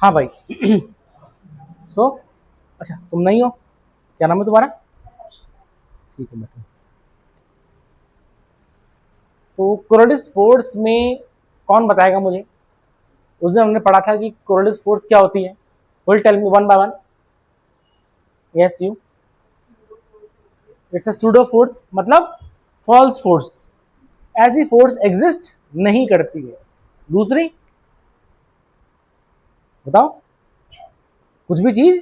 हाँ भाई। सो अच्छा तुम नहीं हो, क्या नाम है तुम्हारा? ठीक है बैठो। तो कोरोलिस फोर्स में कौन बताएगा मुझे? उस दिन हमने पढ़ा था कि कोरोलिस फोर्स क्या होती है। Will tell me one by one. Yes you. It's a pseudo force, मतलब फॉल्स फोर्स, ऐसी फोर्स एग्जिस्ट नहीं करती है। दूसरी बताओ, कुछ भी चीज।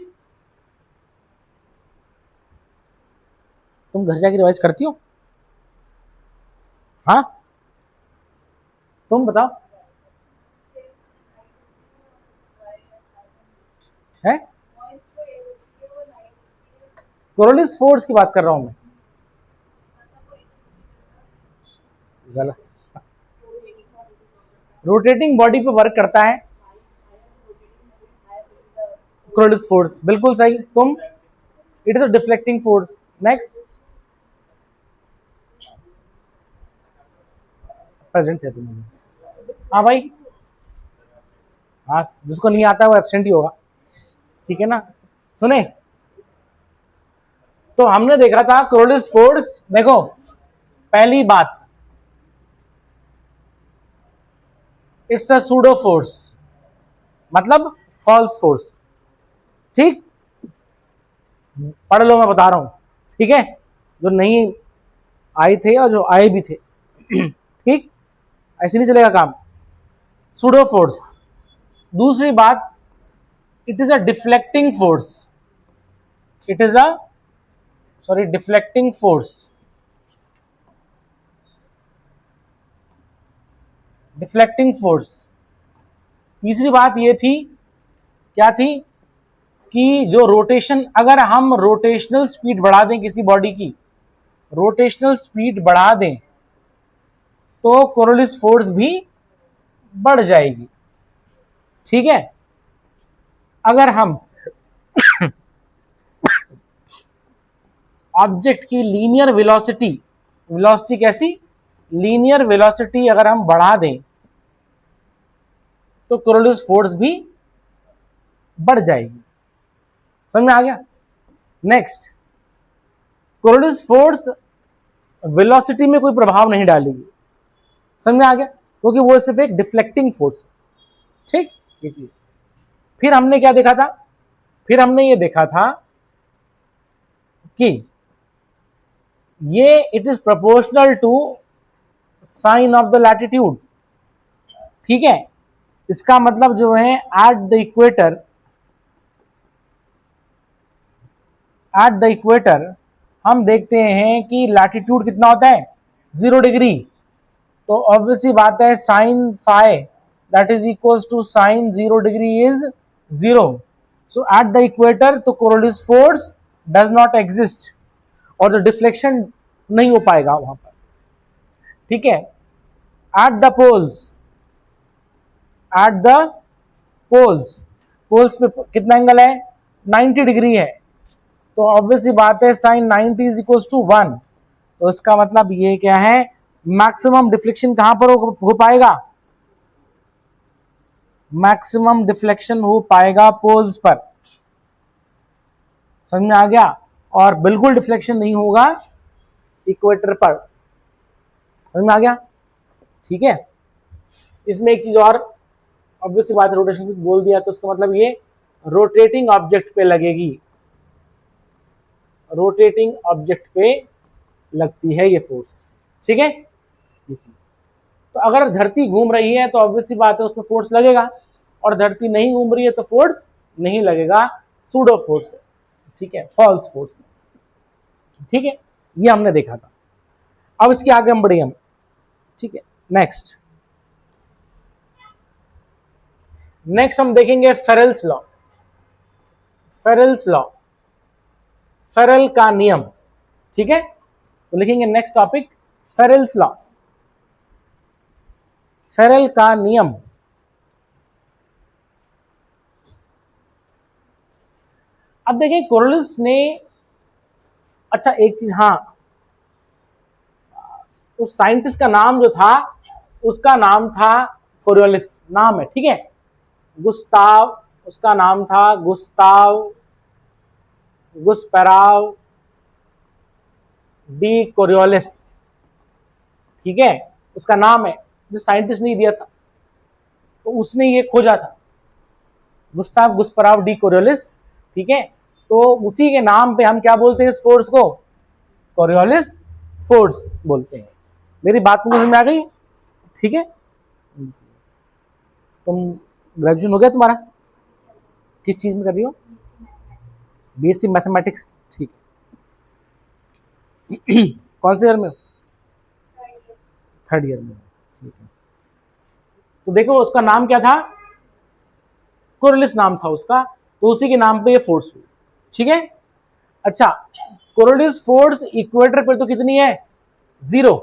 तुम घर जाके रिवाइज करती हो? हाँ, तुम बताओ। है कोरोलिस फोर्स की बात कर रहा हूं मैं। गलत। रोटेटिंग बॉडी पे वर्क करता है कोरोलिस फोर्स, बिल्कुल सही। तुम, it is a deflecting force. Next, present थे तुम। हाँ भाई, हाँ जिसको नहीं आता है वो एब्सेंट ही होगा, ठीक है ना। सुने, तो हमने देखा था कोरोलिस फोर्स। देखो, पहली बात, इट्स अ सूडो फोर्स, मतलब फॉल्स फोर्स। ठीक, पढ़ लो, मैं बता रहा हूं, ठीक है, जो नहीं आए थे और जो आए भी थे। ठीक, ऐसे नहीं चलेगा काम। Pseudo force. दूसरी बात, it is a deflecting force. It is a, sorry, deflecting force. Deflecting force. तीसरी बात ये थी, क्या थी, कि जो रोटेशन, अगर हम रोटेशनल स्पीड बढ़ा दें किसी बॉडी की, रोटेशनल स्पीड बढ़ा दें तो कोरोलिस फोर्स भी बढ़ जाएगी। ठीक है, अगर हम ऑब्जेक्ट की लीनियर वेलोसिटी, वेलोसिटी कैसी, लीनियर वेलोसिटी अगर हम बढ़ा दें तो कोरोलिस फोर्स भी बढ़ जाएगी। समझ में आ गया? नेक्स्ट, कोरोलिस फोर्स वेलोसिटी में कोई प्रभाव नहीं डालेगी। समझ में आ गया? क्योंकि वो सिर्फ एक डिफ्लेक्टिंग फोर्स है। ठीक, ये चीज। फिर हमने क्या देखा था? फिर हमने ये देखा था कि ये it is proportional to sine of the latitude. ठीक है, इसका मतलब जो है, at the equator, at the equator हम देखते हैं कि लैटिट्यूड कितना होता है, 0 डिग्री। तो ऑब्वियसली बात है, sine phi that is equals to sine 0 degree is 0। So at the equator तो Coriolis force does not exist, और जो डिफ्लेक्शन नहीं हो पाएगा वहां पर। ठीक है, at the poles, at the poles, poles पे कितना एंगल है, 90 डिग्री है। तो ऑब्वियसली बात है, साइन 90 इज इक्वल टू 1। तो इसका मतलब ये क्या है, मैक्सिमम डिफ्लेक्शन कहां पर हो पाएगा, मैक्सिमम डिफ्लेक्शन हो पाएगा पोल्स पर। समझ में आ गया? और बिल्कुल डिफ्लेक्शन नहीं होगा इक्वेटर पर। समझ में आ गया? ठीक है, इसमें एक चीज और, ऑब्वियसली बात है, रोटेशन बोल दिया तो उसका मतलब ये रोटेटिंग ऑब्जेक्ट पे लगेगी, रोटेटिंग ऑब्जेक्ट पे लगती है ये फोर्स। ठीक है, तो अगर धरती घूम रही है तो ऑब्वियसली बात है उसमें फोर्स लगेगा, और धरती नहीं घूम रही है तो फोर्स नहीं लगेगा, सूडो फोर्स है। ठीक है, फॉल्स फोर्स। ठीक है, ये हमने देखा था। अब इसके आगे हम बढ़े हम। ठीक है, नेक्स्ट, नेक्स्ट हम देखेंगे फेरेल्स लॉ। फेरेल्स लॉ, फेरेल का नियम। ठीक है, तो लिखेंगे नेक्स्ट टॉपिक, फेरेल्स लॉ, फेरेल का नियम। अब देखिए कोरोलिस ने, अच्छा एक चीज, हाँ, उस साइंटिस्ट का नाम जो था, उसका नाम था कोरियोलिस, नाम है, ठीक है, गुस्ताव उसका नाम था गुस्ताव गुस्पेराव डी कोरियोलिस, ठीक है, उसका नाम है, जो साइंटिस्ट ने दिया था, तो उसने ये खोजा था, गुस्ताव गुस्पेराव डी कोरियोलिस, ठीक है। तो उसी के नाम पे हम क्या बोलते हैं इस फोर्स को, कोरियोलिस फोर्स बोलते हैं। मेरी बात को समझ में आ गई, ठीक है। तुम ग्रेजुएशन हो गया तुम्हारा, किस चीज में कर रही हो, बीएससी मैथमेटिक्स, ठीक है। कौन से ईयर में, थर्ड ईयर में, ठीक है। तो देखो उसका नाम क्या था, कोरियोलिस नाम था उसका, तो उसी के नाम पे ये फोर्स हुई, ठीक है। अच्छा, कोरियोलिस फोर्स इक्वेटर पर तो कितनी है, 0,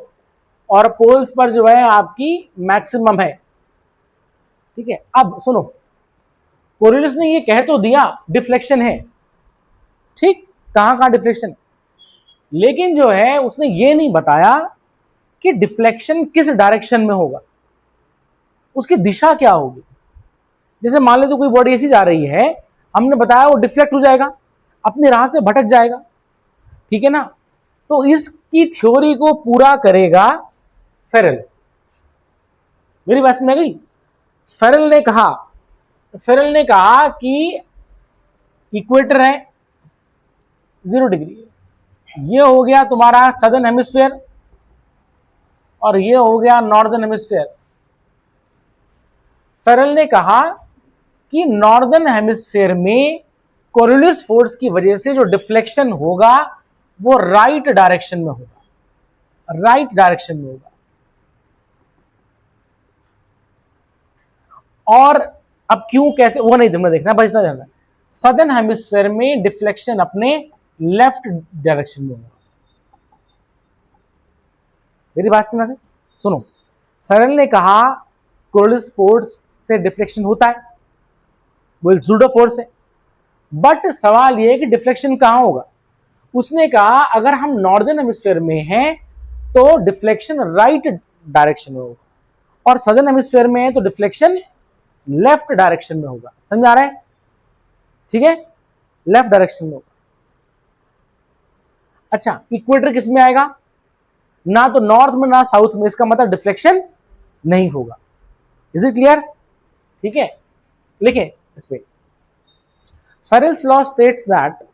और पोल्स पर जो है आपकी मैक्सिमम है, ठीक है। अब सुनो, कोरियोलिस ने ये कह तो दिया डिफ्लेक्शन है, ठीक, कहां कहां डिफ्लेक्शन, लेकिन जो है उसने ये नहीं बताया कि डिफ्लेक्शन किस डायरेक्शन में होगा, उसकी दिशा क्या होगी। जैसे मान लो तो कोई बॉडी ऐसी जा रही है, हमने बताया वो डिफ्लेक्ट हो जाएगा, अपनी राह से भटक जाएगा, ठीक है ना। तो इसकी थ्योरी को पूरा करेगा फेरेल। मेरी बात समझ गई। फेरेल ने कहा कि इक्वेटर है 0 डिग्री, ये हो गया तुम्हारा सदर्न हेमिस्फीयर और ये हो गया नॉर्दर्न हेमिस्फीयर। फेरेल ने कहा कि नॉर्दर्न हेमिस्फीयर में कोरियोलिस फोर्स की वजह से जो डिफ्लेक्शन होगा वो राइट डायरेक्शन में होगा, राइट डायरेक्शन में होगा। और अब क्यों कैसे वो नहीं तुमने देखना, बस इतना जानना, सदर्न हेमिस्फीयर में डिफ्लेक्शन अपने लेफ्ट डायरेक्शन में होगा। मेरी बात समझ में, सुनो, फेरेल ने कहा कोरियोलिस फोर्स से डिफ्लेक्शन होता है, वो एक जूडो फोर्स है, बट सवाल यह है कि डिफ्लेक्शन कहां होगा। उसने कहा अगर हम नॉर्दर्न हेमिस्फीयर में हैं तो डिफ्लेक्शन राइट डायरेक्शन में होगा, और सदर्न हेमिस्फीयर में है तो डिफ्लेक्शन लेफ्ट डायरेक्शन में होगा। समझ आ रहा है, ठीक है, लेफ्ट डायरेक्शन में होगा। अच्छा, इक्वेटर किस में आएगा, ना तो नॉर्थ में ना साउथ में, इसका मतलब डिफ्लेक्शन नहीं होगा। इज इट क्लियर, ठीक है। लिखे इस पे, Farrell's law states that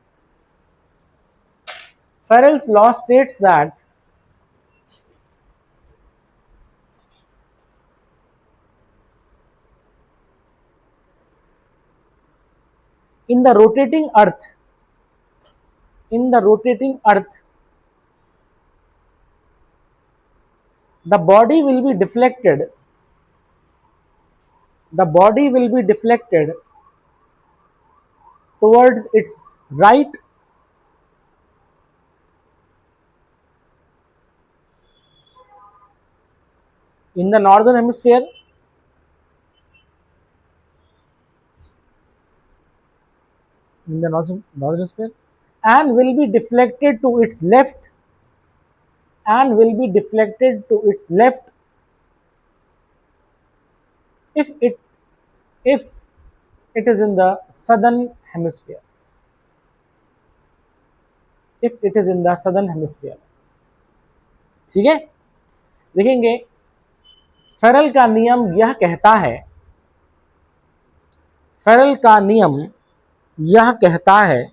in the rotating earth, the body will be deflected towards its right in the northern hemisphere and will be deflected to its left if it is in the southern hemisphere. ठीक है, देखेंगे फेरेल का नियम यह कहता है,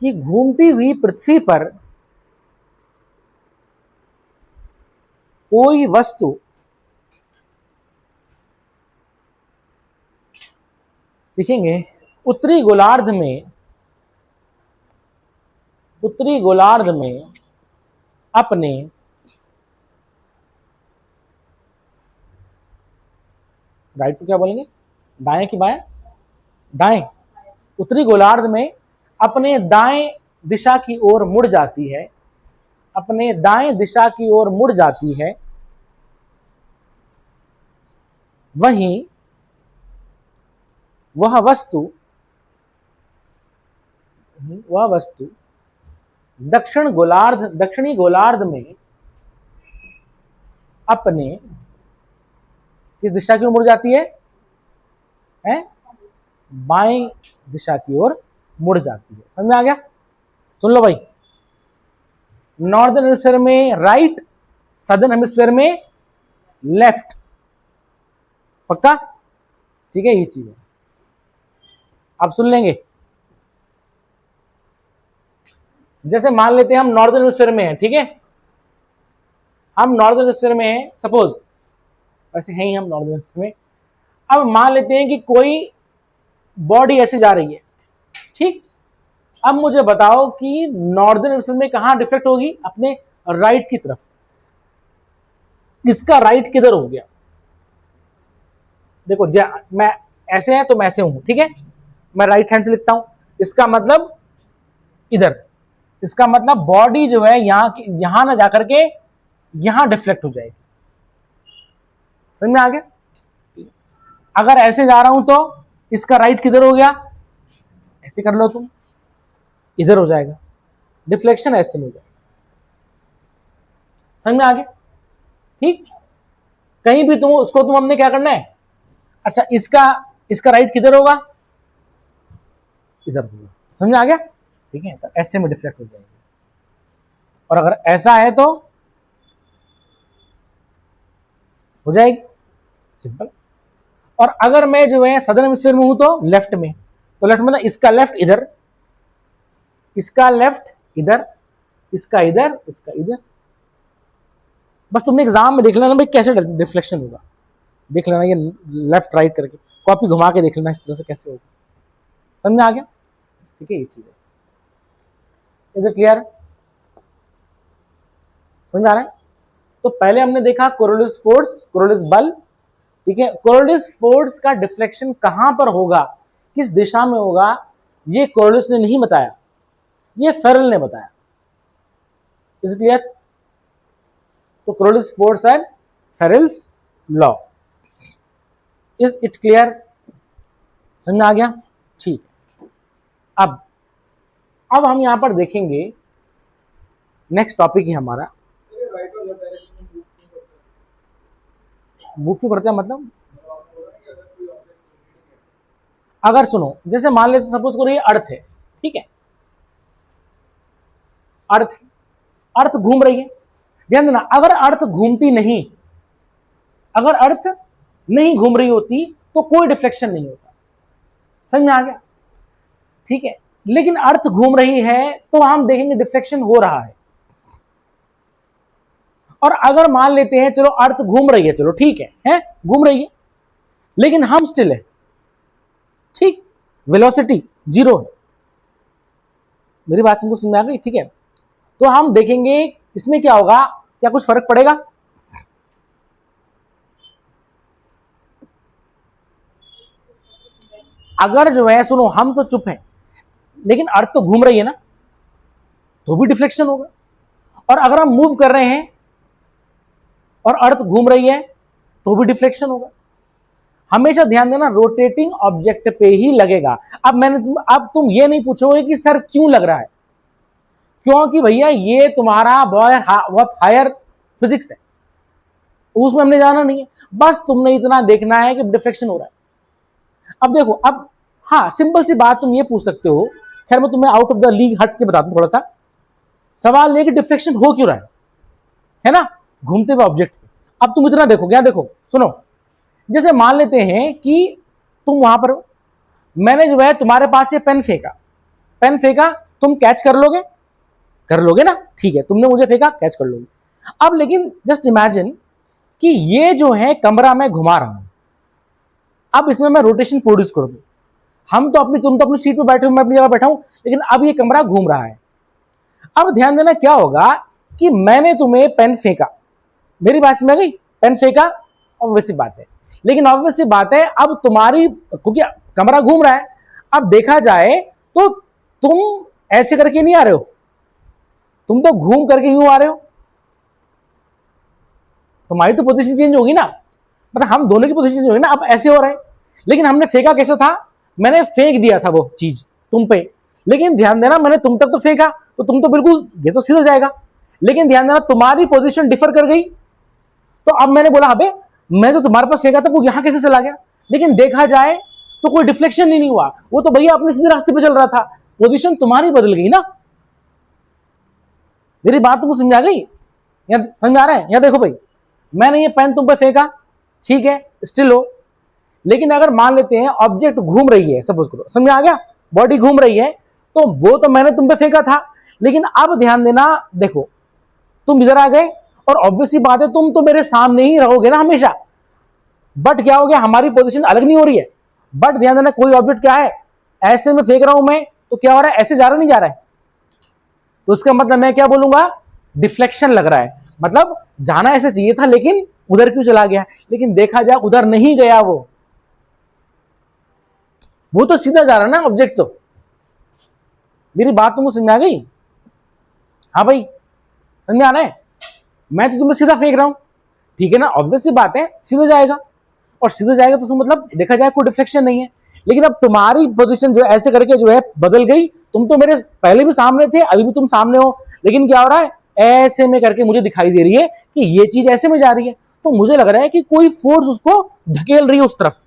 कि घूमती हुई पृथ्वी पर कोई वस्तु देखेंगे उत्तरी गोलार्ध में अपने राइट को क्या बोलेंगे, दाएं की बाएं, दाएं, उत्तरी गोलार्ध में अपने दाएं दिशा की ओर मुड़ जाती है, वहीं वह वस्तु दक्षिणी गोलार्ध में अपने किस दिशा की ओर मुड़ जाती है? बाएं दिशा की ओर मुड़ जाती है। समझ में आ गया? सुन लो भाई, नॉर्दर्न हेमिस्फीयर में राइट, सदर्न हेमिस्फीयर में लेफ्ट। पक्का? ठीक है, ये चीज है, आप सुन लेंगे। जैसे मान लेते हैं हम नॉर्दर्न हेमिस्फीयर में हैं, ठीक है, हम नॉर्दर्न हेमिस्फीयर में हैं, सपोज, वैसे हैं ही हम नॉर्दर्न हेमिस्फीयर में। अब मान लेते हैं कि कोई बॉडी ऐसे जा रही है, ठीक। अब मुझे बताओ कि नॉर्दर्न हेमिस्फीयर में कहां डिफ्लेक्ट होगी? अपने राइट की तरफ। इसका राइट किधर हो गया? देखो, मैं ऐसे है तो मैं ऐसे हूं, ठीक है, मैं राइट हैंड से लिखता हूं, इसका मतलब इधर, इसका मतलब बॉडी जो है यहां ना जाकर के यहां डिफ्लेक्ट हो जाएगी। समझ में आ गया? अगर ऐसे जा रहा हूं तो इसका राइट किधर हो गया? ऐसे कर लो तुम, इधर हो जाएगा, डिफ्लेक्शन ऐसे हो जाएगा। समझ में आ गया? ठीक, कहीं भी तुम उसको हमने क्या करना है? अच्छा, इसका राइट किधर होगा? इधर होगा। समझ में आ गया? ठीक है, तो ऐसे में डिफ्लेक्ट हो जाएगी। और अगर ऐसा है तो हो जाएगी, सिंपल। और अगर मैं जो है सदर्न हेमिस्फीयर में हूं तो लेफ्ट में, तो लेफ्ट मतलब इसका लेफ्ट इधर, इसका लेफ्ट इधर, इसका इधर, इसका इधर। बस तुमने एग्जाम में देख लेना भाई कैसे डिफ्लेक्शन होगा, देख लेना ये लेफ्ट राइट करके, कॉपी घुमा के देख लेना इस तरह से कैसे होगा। समझ में आ गया? ठीक है, ये चीज है। Is it clear? समझ आ रहा है? तो पहले हमने देखा कोरोलिस फोर्स, कोरोलिस बल, ठीक है। कोरोलिस फोर्स का डिफ्लेक्शन कहां पर होगा, किस दिशा में होगा, ये कोरोलिस ने नहीं बताया, ये फेरल ने बताया। Is clear? तो Coriolis force and Ferrel's law. Is it clear? समझ में आ गया? ठीक। अब हम यहां पर देखेंगे, नेक्स्ट टॉपिक ही हमारा मूव क्यों करते हैं, मतलब अगर सुनो, जैसे मान लेते सपोज करो ये अर्थ है, ठीक है, अर्थ, अर्थ घूम रही है, ध्यान देना, अगर अर्थ घूमती नहीं, अगर अर्थ नहीं घूम रही होती तो कोई डिफ्लेक्शन नहीं होता। समझ में आ गया? ठीक है, लेकिन अर्थ घूम रही है तो हम देखेंगे डिफ्लेक्शन हो रहा है। और अगर मान लेते हैं चलो अर्थ घूम रही है, चलो ठीक है घूम रही है, लेकिन हम स्टिल है, ठीक, वेलोसिटी जीरो है। मेरी बात तुमको समझ में आ गई? ठीक है, तो हम देखेंगे इसमें क्या होगा, क्या कुछ फर्क पड़ेगा? अगर जो है सुनो, हम तो चुप हैं, लेकिन अर्थ तो घूम रही है ना, तो भी डिफ्लेक्शन होगा। और अगर हम मूव कर रहे हैं और अर्थ घूम रही है तो भी डिफ्लेक्शन होगा। हमेशा ध्यान देना, रोटेटिंग ऑब्जेक्ट पे ही लगेगा। अब तुम ये नहीं पूछोगे कि सर क्यों लग रहा है, क्योंकि भैया ये तुम्हारा बहुत हायर फिजिक्स है, उसमें हमने जाना नहीं है, बस तुमने इतना देखना है कि डिफ्लेक्शन हो रहा है। अब देखो, अब हाँ, सिंपल सी बात तुम ये पूछ सकते हो, खैर मैं तुम्हें आउट ऑफ द लीग हट के बताता हूं थोड़ा सा। सवाल ये कि डिफ्लेक्शन हो क्यों रहा है ना, घूमते हुए ऑब्जेक्ट। अब तुम इतना देखो, क्या देखो, सुनो, जैसे मान लेते हैं कि तुम वहां पर, मैंने जो है तुम्हारे पास ये पेन फेंका, तुम कैच कर लोगे ना, ठीक है, तुमने मुझे फेंका, कैच कर लोगे। अब लेकिन जस्ट इमेजिन कि ये जो है कमरा मैं घुमा रहा हूं, अब इसमें मैं रोटेशन प्रोड्यूस कर दूं, तुम तो अपनी सीट पे बैठे हो, मैं अपनी जगह बैठा हूं, लेकिन अब ये कमरा घूम रहा है। अब ध्यान देना क्या होगा कि मैंने तुम्हें पेन फेंका, मेरी बात में गई, पेन फेंका, ऑब्वियस बात है, लेकिन ऑब्वियस बात है अब तुम्हारी, क्योंकि कमरा घूम रहा है, अब देखा जाए तो तुम ऐसे करके नहीं आ रहे हो, तुम तो घूम करके यूं आ रहे हो, तुम्हारी तो पोजीशन चेंज होगी ना, मतलब हम दोनों की पोजीशन चेंज होगी ना। अब ऐसे हो रहा है, लेकिन हमने फेंका कैसा था, मैंने फेंक दिया था वो चीज तुम पे, लेकिन ध्यान देना मैंने तुम तक तो फेंका, तो तुम तो बिल्कुल ये तो सीधा जाएगा, लेकिन ध्यान देना तुम्हारी पोजीशन डिफर कर गई, तो तो अब मैंने बोला अबे मैं तो तुम्हारे पास फेंका था, वो यहां कैसे चला गया? लेकिन देखा जाए तो कोई डिफ्लेक्शन ही नहीं हुआ, वो तो भैया अपने सीधे रास्ते पे चल रहा था, पोजीशन तुम्हारी बदल गई ना। मेरी बात तुमको समझ आ गई? या समझ आ रहा है? या देखो भाई, मैंने ये पेन तुम पे फेंका, ठीक है, स्टिल हो, लेकिन अगर मान लेते हैं ऑब्जेक्ट घूम रही है, सपोज करो, समझ आ गया, बॉडी घूम रही है, तो वो तो मैंने तुम पे फेंका था, लेकिन अब ध्यान देना, देखो तुम इधर आ गए और ऑब्वियसली बात है तुम तो मेरे सामने ही रहोगे ना हमेशा, बट क्या हो गया, हमारी पोजीशन अलग नहीं हो रही है। बट ध्यान देना, कोई ऑब्जेक्ट क्या है, ऐसे में फेंक रहा हूं मैं, तो क्या हो रहा है, ऐसे जा रहा नहीं जा रहा है, तो इसका मतलब मैं क्या बोलूंगा, डिफ्लेक्शन लग रहा है, मतलब जाना ऐसे चाहिए था लेकिन उधर क्यों चला गया। लेकिन देखा जाए उधर नहीं गया, वो तो सीधा जा रहा है ना ऑब्जेक्ट। तो मेरी बात तुमको समझ आ गई? हाँ भाई, समझ आ रहा है? मैं तो तुम्हें सीधा फेंक रहा हूं, ठीक है ना, ऑब्वियसली बात है सीधा जाएगा, और सीधा जाएगा तो मतलब देखा जाए कोई डिफ्लेक्शन नहीं है। लेकिन अब तुम्हारी पोजीशन जो ऐसे करके जो है बदल गई, तुम तो मेरे पहले भी सामने थे, अभी भी तुम सामने हो, लेकिन क्या हो रहा है, ऐसे में करके मुझे दिखाई दे रही है कि ये चीज ऐसे में जा रही है, तो मुझे लग रहा है कि कोई फोर्स उसको धकेल रही है उस तरफ।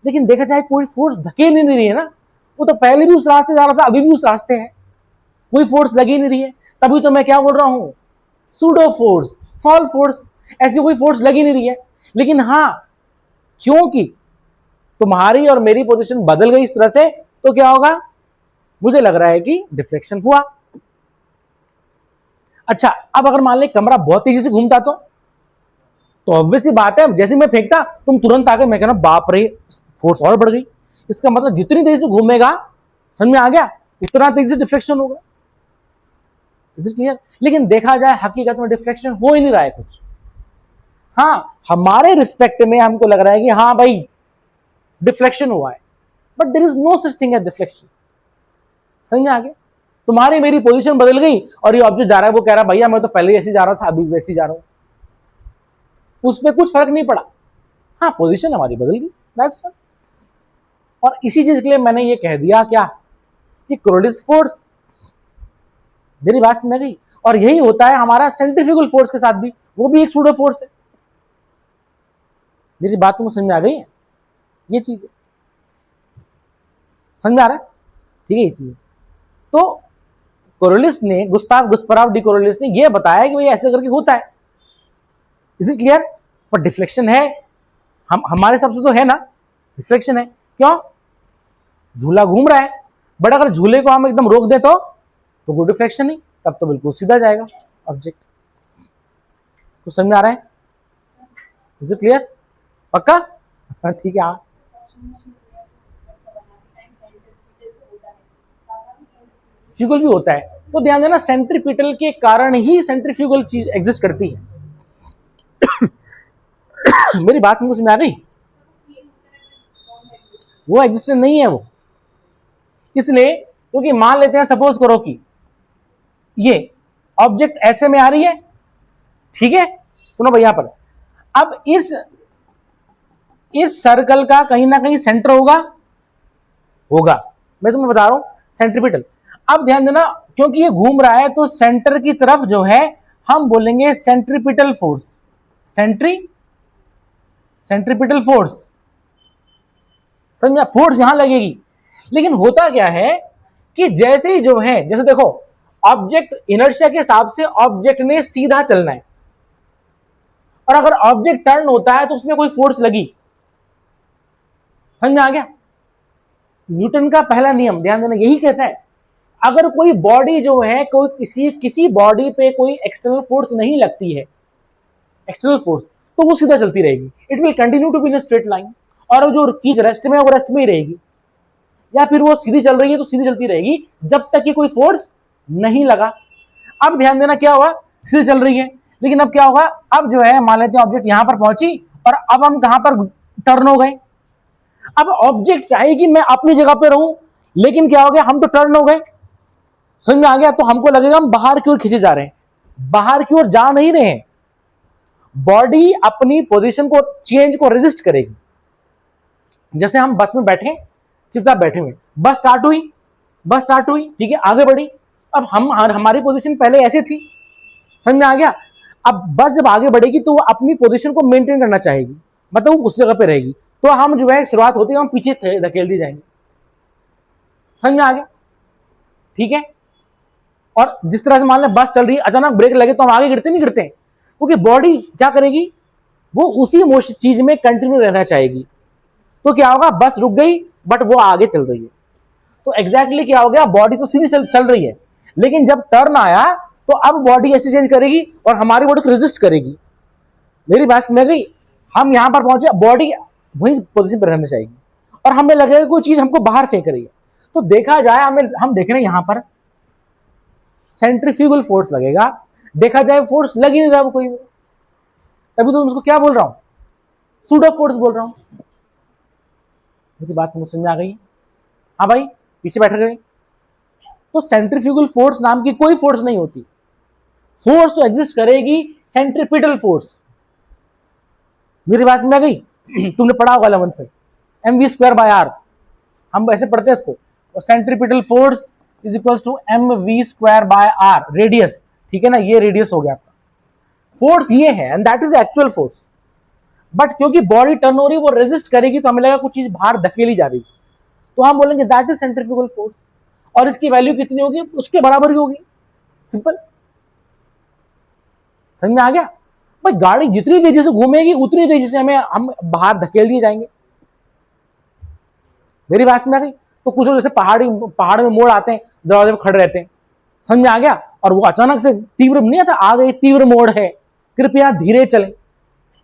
लेकिन देखा जाए कोई फोर्स धकेल ही नहीं रही है ना, वो तो पहले भी उस रास्ते जा रहा था, अभी भी उस रास्ते है, कोई फोर्स लगी नहीं रही है। तभी तो मैं क्या बोल रहा हूं, सूडो फोर्स, फॉल फोर्स, ऐसी कोई फोर्स लगी नहीं रही है। लेकिन हाँ, क्योंकि तुम्हारी और मेरी पोजीशन बदल गई इस तरह से, तो क्या होगा, मुझे लग रहा है कि डिफ्लेक्शन हुआ। अच्छा, अब अगर मान ले कमरा बहुत तेजी से घूमता तो ऑब्वियसली बात है, जैसे मैं फेंकता तुम तुरंत आके, मैं कहना बाप रे, फोर्स और बढ़ गई। इसका मतलब जितनी तेजी से घूमेगा, समझ में आ गया, उतना तेजी से डिफ्लेक्शन होगा। Is it clear? लेकिन देखा जाए हकीकत में डिफ्लेक्शन हो ही नहीं रहा है कुछ। हाँ, हमारे रिस्पेक्ट में हमको लग रहा है कि हाँ भाई डिफ्लेक्शन हुआ है, but there is no such thing as deflection. समझ में आ गया? तुम्हारी मेरी पोजीशन बदल गई और ये ऑब्जेक्ट जा रहा है, वो कह रहा है भैया मैं तो पहले ही ऐसे जा रहा था, अभी वैसे ही जा रहा हूं, उस पर कुछ फर्क नहीं पड़ा। हाँ, पोजीशन हमारी बदल गई, दैट्स ऑल। और इसी चीज के लिए मैंने ये कह दिया क्या, कि कोरोलिस फोर्स, मेरी बात समझ गई? और यही होता है हमारा सेंट्रीफ्यूगल फोर्स के साथ भी, वो भी एक सूडो फोर्स है। मेरी बात तुमको समझ में आ गई है? ये चीज है, समझ में आ रहा है? ठीक है, ये चीज। तो कोरोलिस ने, गुस्ताव गुस्पराव डी कोरोलिस ने ये बताया कि भाई ऐसे करके होता है। Is it clear? पर डिफ्लेक्शन है, हमारे हिसाब से तो है ना, डिफ्लेक्शन है। क्यों? झूला घूम रहा है, बट अगर झूले को हम एकदम रोक दें तो कोई डिफ्लेक्शन नहीं, तब तो बिल्कुल सीधा जाएगा ऑब्जेक्ट। तो समझ में आ रहा है? Is it clear? पक्का? ठीक है। हाँ, फ्यूगल भी होता है, तो ध्यान देना सेंट्रीपिटल के कारण ही सेंट्रीफ्यूगल चीज एग्जिस्ट करती है। मेरी बात समझ में आ गई? वो एग्जिस्टेंट नहीं है वो, इसलिए क्योंकि मान लेते हैं, सपोज करो कि ये ऑब्जेक्ट ऐसे में आ रही है, ठीक है, सुनो भाई, यहां पर अब इस सर्कल का कहीं ना कहीं सेंटर होगा, मैं तुम्हें बता रहा हूं, सेंट्रीपिटल। अब ध्यान देना, क्योंकि ये घूम रहा है तो सेंटर की तरफ जो है हम बोलेंगे सेंट्रीपिटल फोर्स, सेंट्रीपिटल फोर्स, समझा? फोर्स यहां लगेगी। लेकिन होता क्या है कि जैसे ही जो है, जैसे देखो ऑब्जेक्ट इनर्शिया के हिसाब से ऑब्जेक्ट ने सीधा चलना है, और अगर ऑब्जेक्ट टर्न होता है तो उसमें कोई फोर्स लगी, समझ में आ गया? न्यूटन का पहला नियम ध्यान देना यही कहता है, अगर कोई बॉडी जो है, कोई किसी बॉडी पे कोई एक्सटर्नल फोर्स नहीं लगती है, एक्सटर्नल फोर्स, तो वो सीधा चलती रहेगी, it will continue to be in straight line, और जो चीज रेस्ट में है वो रेस्ट में ही रहेगी, या फिर वो सीधी चल रही है तो सीधी चलती रहेगी जब तक कि कोई फोर्स नहीं लगा। अब ध्यान देना, क्या हुआ, सीधी चल रही है, लेकिन अब क्या होगा, अब जो है मान लेते हैं ऑब्जेक्ट यहां पर पहुंची और अब हम कहां पर टर्न हो गए। अब ऑब्जेक्ट चाहे कि मैं अपनी जगह पे रहूं, लेकिन क्या हो गया, हम तो टर्न हो गए, समझ में आ गया? तो हमको लगेगा हम बाहर की ओर खींचे जा रहे हैं, बाहर की ओर जा नहीं रहे हैं, बॉडी अपनी पोजीशन को चेंज को रेजिस्ट करेगी। जैसे हम बस में बैठे, चुपचाप बैठे हुए, बस स्टार्ट हुई, ठीक है, आगे बढ़ी, अब हमारी पोजीशन पहले ऐसे थी, समझ में आ गया? अब बस जब आगे बढ़ेगी तो वो अपनी पोजीशन को मेंटेन करना चाहेगी, मतलब वो उस जगह पे रहेगी, तो हम जो है शुरुआत होती है हम पीछे धकेल दी जाएंगे। समझ में आ गया? ठीक है। और जिस तरह से मान लें बस चल रही है, अचानक ब्रेक लगे तो हम आगे गिरते नहीं गिरते, क्योंकि बॉडी क्या करेगी, वो उसी चीज में कंटिन्यू रहना चाहेगी। तो क्या होगा, बस रुक गई बट वो आगे चल रही है। तो एग्जैक्टली क्या हो गया, बॉडी तो सीधी चल रही है, लेकिन जब टर्न आया तो अब बॉडी ऐसे चेंज करेगी और हमारी बॉडी को रेजिस्ट करेगी। मेरी बात समझ गई? हम यहां पर पहुंचे, बॉडी वही पोजीशन पर रहना चाहिए और हमें लगेगा कोई चीज हमको बाहर फेंक रही है। तो देखा जाए, हम देख रहे हैं यहां पर सेंट्रीफ्यूगल फोर्स लगेगा, देखा जाए फोर्स लग ही नहीं रहा कोई, तभी तो उसको क्या बोल रहा हूं, सूडो फोर्स बोल रहा हूं। मेरी बात मुझे समझ आ गई? हाँ भाई, पीछे बैठे रहे। तो सेंट्रीफ्यूगल फोर्स नाम की कोई फोर्स नहीं होती। फोर्स तो एग्जिस्ट करेगी सेंट्रीपिटल फोर्स। मेरी बात समझ आ गई? तुमने पढ़ा होगा 11th में, mv²/r, हम ऐसे पढ़ते हैं इसको। और centripetal force is equal to mv²/r, radius, ठीक है ना, ये रेडियस हो गया आपका। फोर्स ये है and that is actual force, but क्योंकि बॉडी टर्न हो रही है वो रेजिस्ट करेगी, तो हमें लगा कुछ चीज बाहर धकेली जा रही है, तो हम बोलेंगे दैट इज सेंट्रीफ्यूगल फोर्स। और इसकी वैल्यू कितनी होगी, उसके बराबर ही होगी, सिंपल। समझ में आ गया? भाई गाड़ी जितनी तेजी से घूमेगी उतनी तेजी से हम बाहर धकेल दिए जाएंगे। मेरी बात समझ आ गई? तो कुछ लोग जैसे पहाड़ में मोड़ आते हैं, दरवाजे में खड़े रहते हैं, समझ में आ गया, और वो अचानक से तीव्र नहीं आता, आ गई तीव्र मोड़ है, कृपया धीरे चलें।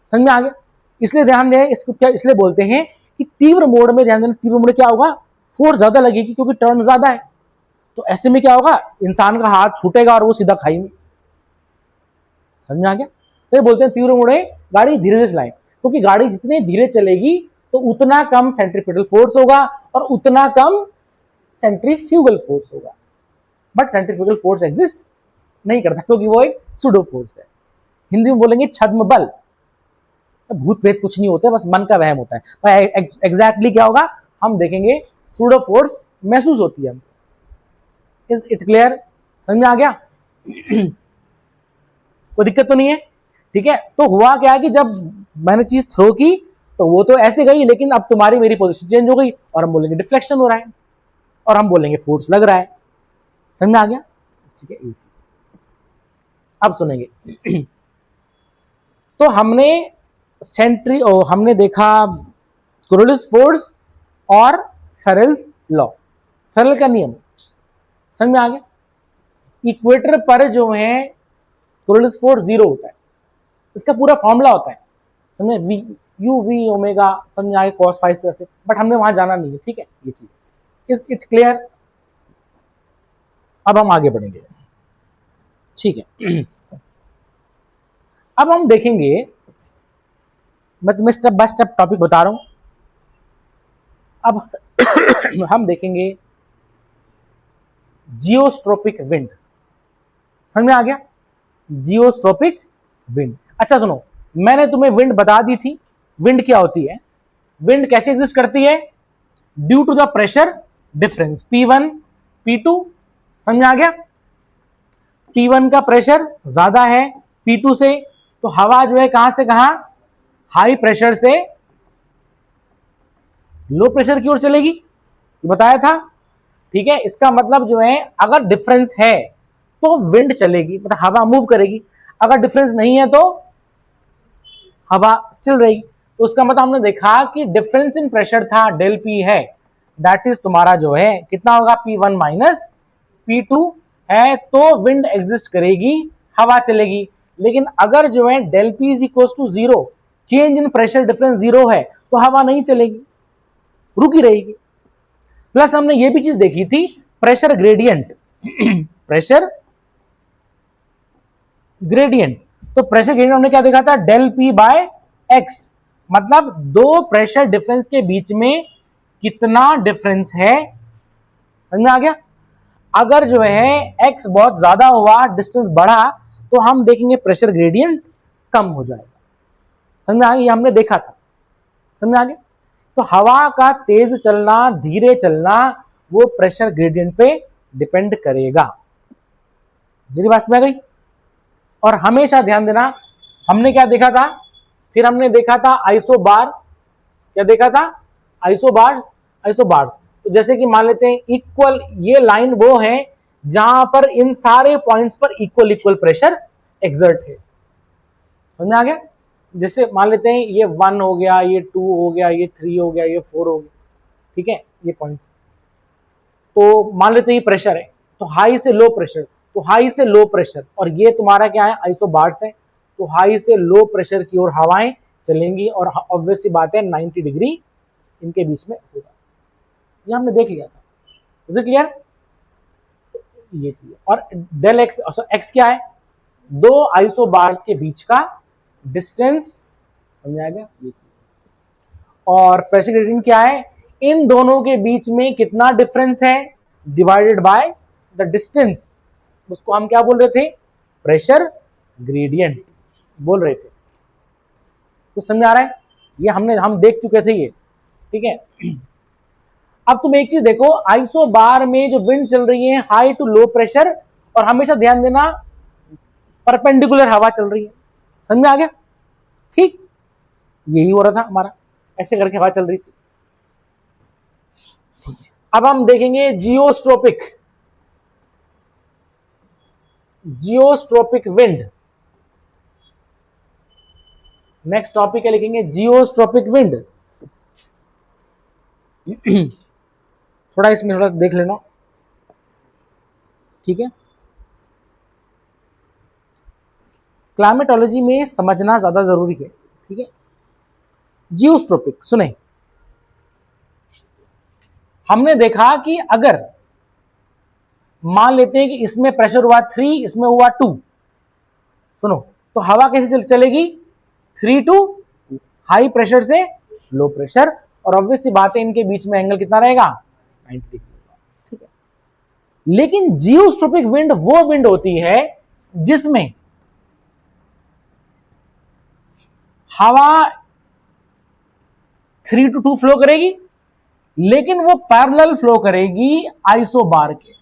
समझ में आ गया? इसलिए ध्यान दें, इसको क्या इसलिए बोलते हैं कि तीव्र मोड़ में ध्यान देना, तीव्र मोड़ क्या होगा, फोर्स ज्यादा लगेगी क्योंकि टर्न ज्यादा है। तो ऐसे में क्या होगा, इंसान का हाथ छूटेगा और वो सीधा खाई में। समझ में आ गया? तो ये बोलते हैं तीव्र मोड़े गाड़ी धीरे से चलाएं, क्योंकि गाड़ी जितनी धीरे चलेगी तो उतना कम सेंट्रीपिटल फोर्स होगा और उतना कम सेंट्रीफ्यूगल फोर्स होगा। बट सेंट्रीफ्यूगल फोर्स एग्जिस्ट नहीं करता क्योंकि वो एक सूडो फोर्स है। हिंदी में बोलेंगे छद्म बल। भूत प्रेत कुछ नहीं होते, बस मन का वहम होता है। एग्जैक्टली क्या होगा हम देखेंगे, सूडो फोर्स महसूस होती है। Is it clear? समझ में आ गया? कोई दिक्कत तो नहीं है? ठीक है। तो हुआ क्या कि जब मैंने चीज थ्रो की तो वो तो ऐसे गई, लेकिन अब तुम्हारी मेरी पोजीशन चेंज हो गई और हम बोलेंगे डिफ्लेक्शन हो रहा है और हम बोलेंगे फोर्स लग रहा है। समझ में आ गया? ठीक है। अब सुनेंगे। तो हमने देखा कोरोलिस फोर्स और फेरेल्स लॉ, फेरेल का नियम। समझ में आ गया? इक्वेटर पर जो है कोरोलिस फोर्स 0 होता है, इसका पूरा फॉर्मूला होता है, समझे, यू वी ओमेगा, समझ आगे cos फाइ, इस तरह से, बट हमने वहां जाना नहीं है। ठीक है, ये चीज। Is it clear? अब हम आगे बढ़ेंगे। ठीक है। अब हम देखेंगे, मैं तुम्हें स्टेप बाय स्टेप टॉपिक बता रहा हूं। अब हम देखेंगे जियोस्ट्रोपिक विंड। समझ में आ गया? जियोस्ट्रोपिक विंड। अच्छा सुनो, मैंने तुम्हें विंड बता दी थी। विंड क्या होती है, विंड कैसे एग्जिस्ट करती है, due to the pressure difference P1 P2। समझ में आ गया? P1 का प्रेशर ज्यादा है P2 से, तो हवा जो है कहां से कहां, हाई प्रेशर से लो प्रेशर की ओर चलेगी, ये बताया था। ठीक है, इसका मतलब जो है अगर डिफरेंस है तो विंड चलेगी, मतलब हवा मूव करेगी, अगर डिफरेंस नहीं है तो हवा स्टिल रहेगी। तो उसका मतलब हमने देखा कि डिफरेंस इन प्रेशर था डेल पी है, दैट इज तुम्हारा जो है कितना होगा, P1 माइनस P2 है, तो विंड एग्जिस्ट करेगी, हवा चलेगी। लेकिन अगर जो है del P is equal to 0, change in pressure difference 0 है, तो हवा नहीं चलेगी, रुकी रहेगी। प्लस हमने ये भी चीज देखी थी, प्रेशर ग्रेडियंट। प्रेशर ग्रेडियंट, तो प्रेशर ग्रेडियंट हमने क्या देखा था, डेल पी बाय एक्स, मतलब दो प्रेशर डिफरेंस के बीच में कितना डिफरेंस है। समझ में आ गया? अगर जो है x बहुत ज्यादा हुआ, डिस्टेंस बढ़ा, तो हम देखेंगे प्रेशर ग्रेडियंट कम हो जाएगा। समझ में आ गया? ये हमने देखा था। समझ में आ गया? तो हवा का तेज चलना, धीरे चलना, वो प्रेशर ग्रेडियंट पे डिपेंड करेगा। मेरी बात समझ आ गई? और हमेशा ध्यान देना, हमने क्या देखा था, फिर हमने देखा था आइसोबार, क्या देखा था, आइसोबार्स, आइसोबार्स। तो जैसे कि मान लेते हैं इक्वल, ये लाइन वो है जहां पर इन सारे पॉइंट्स पर इक्वल इक्वल प्रेशर एक्सर्ट है। समझ में आ गया? जैसे मान लेते हैं ये 1 हो गया, ये 2 हो गया, ये 3 हो गया, ये 4 हो गया, ठीक है, ये पॉइंट्स। तो मान लेते हैं ये प्रेशर है, तो हाई से लो प्रेशर, तो हाई से लो प्रेशर, और ये तुम्हारा क्या है, आइसोबार्स है। तो हाई से लो प्रेशर की ओर हवाएं चलेंगी और ऑब्वियस सी बात है 90 डिग्री इनके बीच में होगा। ये हमने देख लिया था, इज इट क्लियर? ये क्लियर। और डेल एक्स, एक्स क्या है, दो आइसोबार्स के बीच का डिस्टेंस, समझ आ गया? ये। और प्रेशर ग्रेडियंट क्या है, इन दोनों के बीच में कितना डिफरेंस है, डिवाइडेड बाय द डिस्टेंस, उसको हम क्या बोल रहे थे, प्रेशर ग्रेडियंट बोल रहे थे। कुछ समझ आ रहा है? ये हम देख चुके थे ये, ठीक है। अब तुम एक चीज देखो, आइसोबार में जो विंड चल रही है हाई टू लो प्रेशर, और हमेशा ध्यान देना परपेंडिकुलर हवा चल रही है। समझ में आ गया? ठीक, यही हो रहा था हमारा, ऐसे करके हवा चल रही थी। अब हम देखेंगे जियोस्ट्रोपिक, जियोस्ट्रोपिक विंड। नेक्स्ट टॉपिक है, लिखेंगे जियोस्ट्रोपिक विंड। थोड़ा इसमें थोड़ा देख लेना, ठीक है। क्लाइमेटोलॉजी में समझना ज्यादा जरूरी है, ठीक है। जियोस्ट्रोपिक सुने, हमने देखा कि अगर मान लेते हैं कि इसमें प्रेशर हुआ 3, इसमें हुआ 2, सुनो, तो हवा कैसे चलेगी, 3 टू हाई प्रेशर से लो प्रेशर, और ऑब्वियस सी बात है इनके बीच में एंगल कितना रहेगा, 90 डिग्री, ठीक है। लेकिन जियोस्ट्रोपिक विंड वो विंड होती है जिसमें हवा 3 to 2 फ्लो करेगी, लेकिन वो पैरेलल फ्लो करेगी आइसोबार के,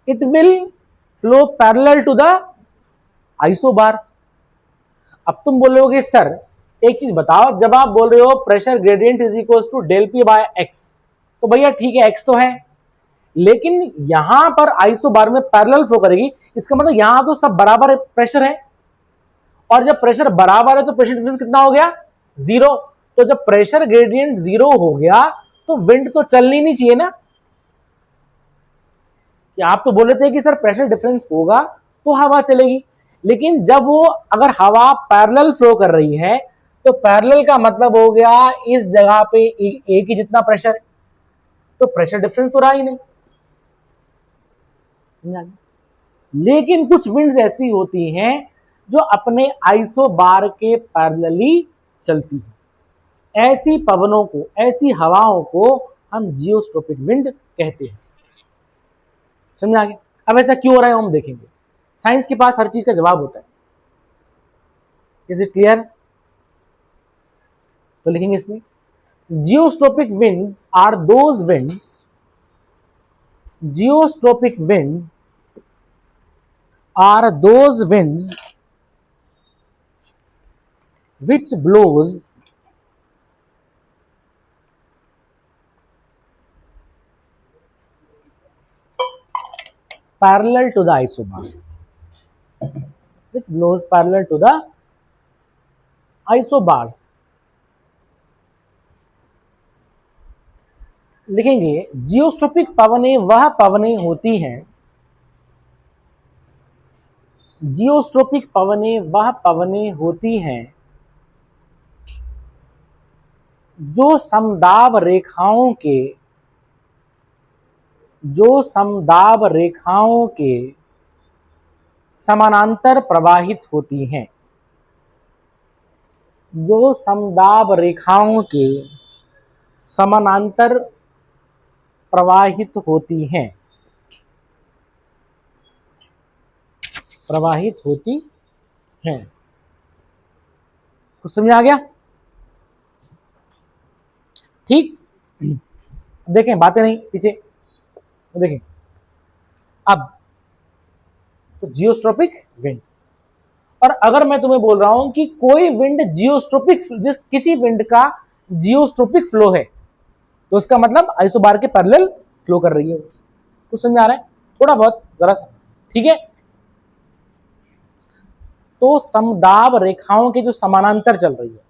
it will flow parallel to the isobar. अब तुम बोलोगे सर एक चीज बताओ, जब आप बोल रहे हो pressure gradient is equal to del P by X, तो भैया ठीक है एक्स तो है, लेकिन यहां पर आइसोबार में पैरेलल फ्लो करेगी, इसका मतलब यहां तो सब बराबर प्रेशर है, और जब प्रेशर बराबर है तो प्रेशर डिफरेंस कितना हो गया, 0। तो जब प्रेशर ग्रेडियंट 0 हो गया तो विंड तो चलनी नहीं चाहिए ना। कि आप तो बोल रहे थे कि सर प्रेशर डिफरेंस होगा तो हवा चलेगी, लेकिन जब वो अगर हवा पैरेलल फ्लो कर रही है तो पैरेलल का मतलब हो गया इस जगह पे एक ही जितना प्रेशर है, तो प्रेशर डिफरेंस तो रहा ही नहीं। लेकिन कुछ विंड्स ऐसी होती हैं जो अपने आइसोबार के पैरेलली चलती है, ऐसी पवनों को, ऐसी हवाओं को हम जियोस्ट्रोपिक विंड कहते हैं। समझ आ गया? अब ऐसा क्यों हो रहा है हम देखेंगे, साइंस के पास हर चीज का जवाब होता है। Is it clear? तो लिखेंगे इसमें, geostrophic winds are those winds, geostrophic winds are those winds which blows parallel to the isobars, which blows parallel to the isobars। लिखेंगे जियोस्ट्रोपिक पवनें वह पवनें होती हैं, जियोस्ट्रोपिक पवनें वह पवनें होती हैं जो समदाब रेखाओं के, जो समदाब रेखाओं के समानांतर प्रवाहित होती हैं, जो समदाब रेखाओं के समानांतर प्रवाहित होती हैं, प्रवाहित होती हैं। कुछ समझ आ गया? ठीक, देखें बातें नहीं पीछे, देखें अब, तो तो जियोस्ट्रोपिक विंड। और अगर मैं तुम्हें बोल रहा हूं कि कोई विंड जियोस्ट्रोपिक, जिस किसी विंड का जियोस्ट्रोपिक फ्लो है, तो इसका मतलब आइसोबार के पैरेलल फ्लो कर रही है। कुछ समझ आ रहा है? थोड़ा बहुत, जरा सा, ठीक है। तो समदाब रेखाओं के जो समानांतर चल रही है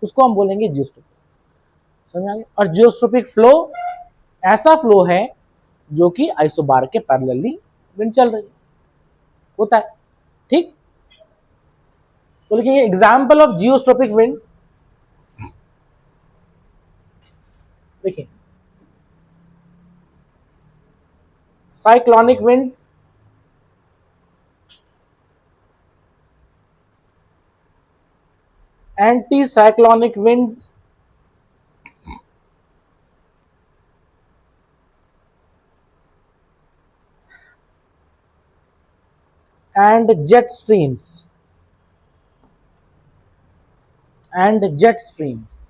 उसको हम बोलेंगे जियोस्ट्रोपिक। समझ आ गया? और जियोस्ट्रोपिक फ्लो ऐसा फ्लो है जो कि आइसोबार के पैरेलली विंड चल रही है, होता है, ठीक। तो लिखिए एग्जाम्पल ऑफ जियोस्ट्रोपिक विंड। देखिए cyclonic winds, anti cyclonic winds, and jet streams, and jet streams।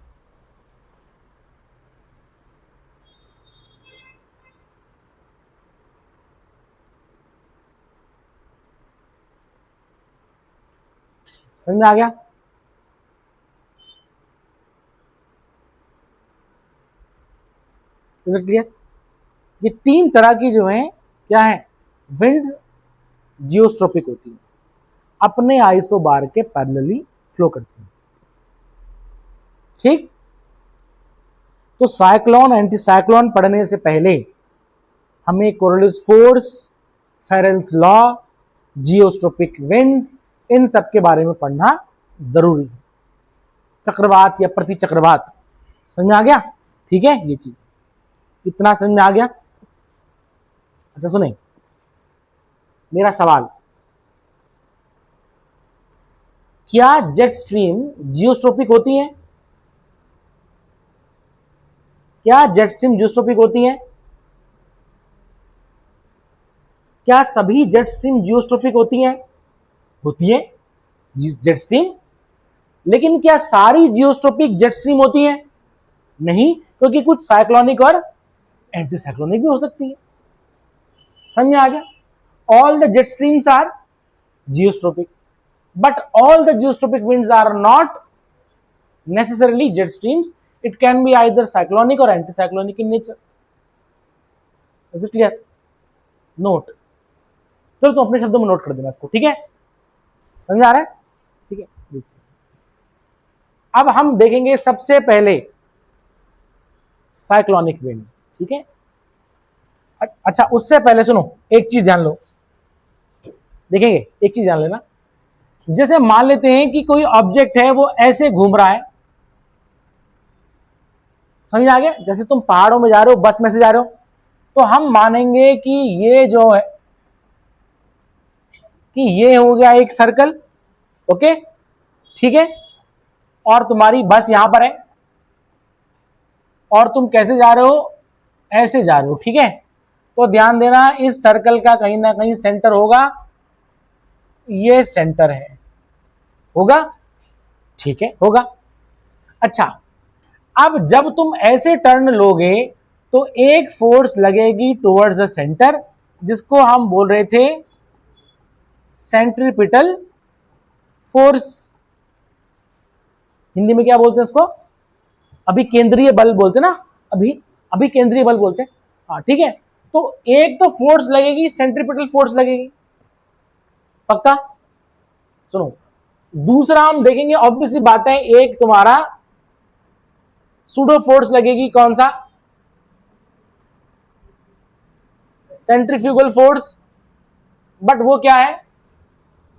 समझ में आ गया? Is it clear? ये तीन तरह की जो है क्या है, विंड्स जियोस्ट्रोपिक होती है, अपने आइसोबार के पैरेलली फ्लो करती है, ठीक। तो साइक्लोन एंटी साइक्लोन पढ़ने से पहले हमें कोरियोलिस फोर्स, फेरेल्स लॉ, जियोस्ट्रोपिक विंड, इन सब के बारे में पढ़ना जरूरी है। चक्रवात या प्रति चक्रवात, समझ में आ गया? ठीक है, ये चीज इतना समझ में आ गया? अच्छा सुने, मेरा सवाल, क्या जेट स्ट्रीम जियोस्ट्रोपिक होती है? क्या जेट स्ट्रीम जियोस्ट्रोपिक होती है? क्या सभी जेट स्ट्रीम जियोस्ट्रोपिक होती हैं? होती है जेट स्ट्रीम। लेकिन क्या सारी जियोस्ट्रोपिक जेट स्ट्रीम होती हैं? नहीं, क्योंकि कुछ साइक्लोनिक और एंटी साइक्लोनिक भी हो सकती है। समझ में आ गया? All the jet streams are geostrophic, but all the geostropic winds are not necessarily jet streams. It can be either cyclonic or anticyclonic in nature. Is it clear? Note. चलो तो अपने शब्दों में नोट कर देना इसको, ठीक है? समझ आ रहा है? ठीक है। अब हम देखेंगे सबसे पहले साइक्लोनिक विंड्स, ठीक है। अच्छा उससे पहले सुनो, एक चीज जान लो, देखेंगे एक चीज जान लेना। जैसे मान लेते हैं कि कोई ऑब्जेक्ट है वो ऐसे घूम रहा है, समझ आ गया? जैसे तुम पहाड़ों में जा रहे हो, बस में से जा रहे हो, तो हम मानेंगे कि ये जो है कि ये हो गया एक सर्कल, ओके, ठीक है। और तुम्हारी बस यहां पर है और तुम कैसे जा रहे हो? ऐसे जा रहे हो, ठीक है। तो ध्यान देना, इस सर्कल का कहीं ना कहीं सेंटर होगा, ये सेंटर है, होगा, ठीक है, होगा। अच्छा, अब जब तुम ऐसे टर्न लोगे तो एक फोर्स लगेगी टुवर्ड्स द सेंटर, जिसको हम बोल रहे थे सेंट्रीपिटल फोर्स। हिंदी में क्या बोलते हैं उसको? अभी केंद्रीय बल बोलते ना, अभी केंद्रीय बल बोलते हैं, हाँ, ठीक है। तो एक तो फोर्स लगेगी, सेंट्रीपिटल फोर्स लगेगी, पक्का? सुनो, दूसरा हम देखेंगे, ऑब्वियसली बात है, एक तुम्हारा सूडो फोर्स लगेगी, कौन सा? Centrifugal force. बट वो क्या है?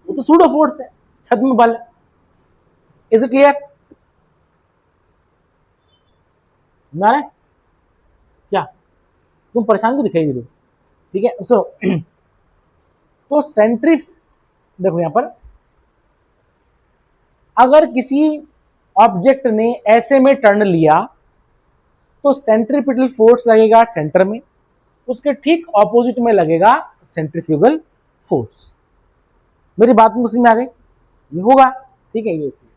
वो तो सूडो फोर्स है, छत में बल। Is it clear? ना क्या तुम परेशान क्यों दिखाई दे रहे हो? ठीक है, सो तो देखो यहां पर, अगर किसी ऑब्जेक्ट ने ऐसे में टर्न लिया तो सेंट्रीपिटल फोर्स लगेगा सेंटर में, उसके ठीक ऑपोजिट में लगेगा सेंट्रीफ्यूगल फोर्स। मेरी बात में समझ में आ गई? ये होगा, ठीक है, ये चीज।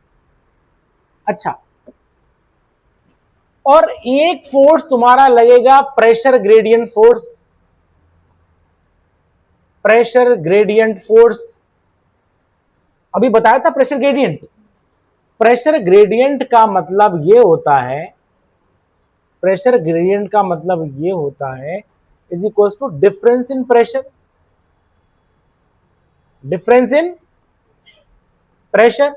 अच्छा, और एक फोर्स तुम्हारा लगेगा pressure gradient force. Pressure gradient force, अभी बताया था प्रेशर ग्रेडियंट। प्रेशर ग्रेडियंट का मतलब ये होता है, प्रेशर ग्रेडियंट का मतलब ये होता है is equals to difference in pressure, difference in pressure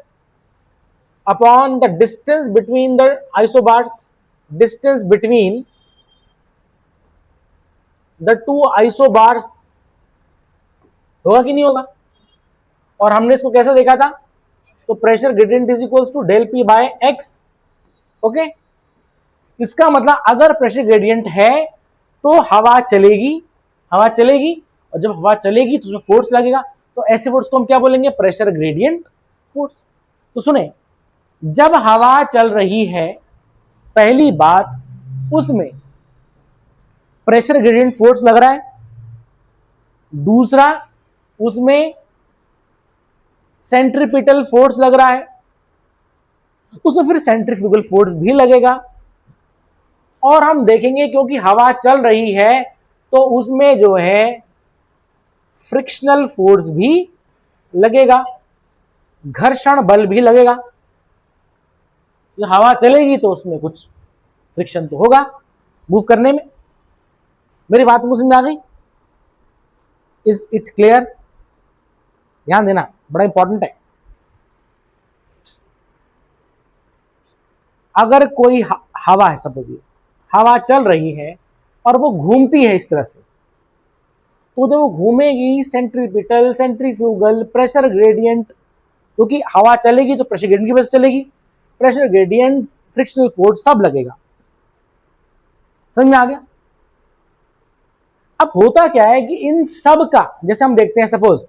upon the distance between the isobars, distance between the two isobars. होगा कि नहीं होगा? और हमने इसको कैसे देखा था? तो pressure gradient is equals to del P by X. Okay, इसका मतलब अगर प्रेशर ग्रेडियंट है तो हवा चलेगी, हवा चलेगी, और जब हवा चलेगी तो उसमें फोर्स लगेगा, तो ऐसे फोर्स को हम क्या बोलेंगे? Pressure gradient force. तो सुने, जब हवा चल रही है, पहली बात उसमें प्रेशर ग्रेडियंट फोर्स लग रहा है, दूसरा उसमें सेंट्रीपिटल फोर्स लग रहा है, उसमें फिर सेंट्रीफ्यूगल फोर्स भी लगेगा, और हम देखेंगे क्योंकि हवा चल रही है तो उसमें जो है फ्रिक्शनल फोर्स भी लगेगा, घर्षण बल भी लगेगा। जब हवा चलेगी तो उसमें कुछ फ्रिक्शन तो होगा मूव करने में। मेरी बात को समझ आ गई? Is it clear? ध्यान देना, बड़ा इंपॉर्टेंट है। अगर कोई हवा है, सपोज हवा चल रही है और वो घूमती है इस तरह से, तो जब वो घूमेगी सेंट्रीपिटल, सेंट्रीफ्यूगल, प्रेशर ग्रेडियंट, क्योंकि हवा चलेगी तो प्रेशर ग्रेडियंट की वजह से चलेगी, प्रेशर ग्रेडियंट, फ्रिक्शनल फोर्स सब लगेगा। समझ में आ गया? अब होता क्या है कि इन सब का, जैसे हम देखते हैं, सपोज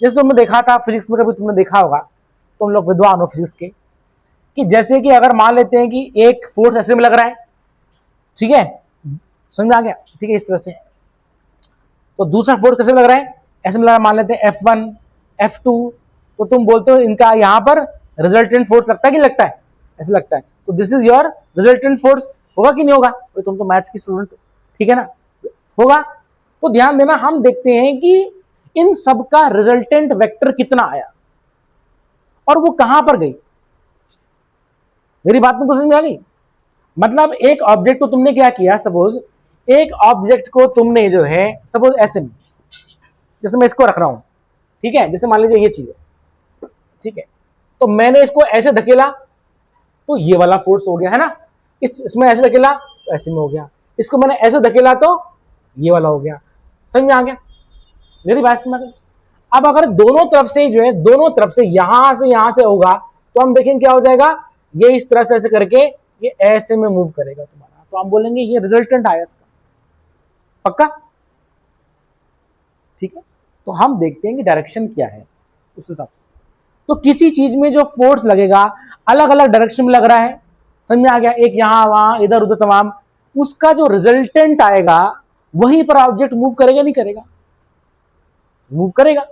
जैसे तुमने देखा था फिजिक्स में, कभी तुमने देखा होगा, तुम लोग विद्वान हो फिजिक्स के, कि जैसे कि अगर मान लेते हैं कि एक फोर्स ऐसे में लग रहा है, ठीक है, समझ में आ गया? ठीक है, इस तरह से, तो दूसरा फोर्स कैसे लग रहा है? ऐसे में लग रहा है, मान लेते हैं F1, F2, तो तुम बोलते हो इनका यहां पर रिजल्टेंट फोर्स लगता है कि लगता है? ऐसे लगता है, तो this is your resultant force. होगा कि नहीं होगा? तुम तो मैथ्स की स्टूडेंट हो, ठीक है ना? होगा। तो ध्यान देना, हम देखते हैं कि इन सब का रिजल्टेंट वेक्टर कितना आया और वो कहां पर गई। मेरी बात में समझ में आ गई? मतलब एक ऑब्जेक्ट को तुमने क्या किया, सपोज एक ऑब्जेक्ट को तुमने जो है, सपोज ऐसे में, जैसे मैं इसको रख रहा हूं, ठीक है, जैसे मान लीजिए ये चीज है, ठीक है, तो मैंने इसको ऐसे धकेला तो ये वाला फोर्स हो गया, है ना? इसमें ऐसे धकेला तो ऐसे में हो गया, इसको मैंने ऐसे धकेला तो ये वाला हो गया। समझ में आ गया? मेरी बात समझ में? अब अगर दोनों तरफ से जो है, दोनों तरफ से यहां से होगा, तो हम देखेंगे क्या हो जाएगा, ये इस तरह से ऐसे करके ये ऐसे में मूव करेगा तुम्हारा, तो हम बोलेंगे ये रिजल्टेंट आया इसका। पक्का? ठीक है, तो हम देखते हैं कि डायरेक्शन क्या है उस हिसाब से। तो किसी चीज में जो फोर्स लगेगा अलग अलग डायरेक्शन में लग रहा है, समझ में आ गया? एक यहां वहां इधर उधर तमाम, उसका जो रिजल्टेंट आएगा वहीं पर ऑब्जेक्ट मूव करेगा नहीं करेगा? मूव करेगा।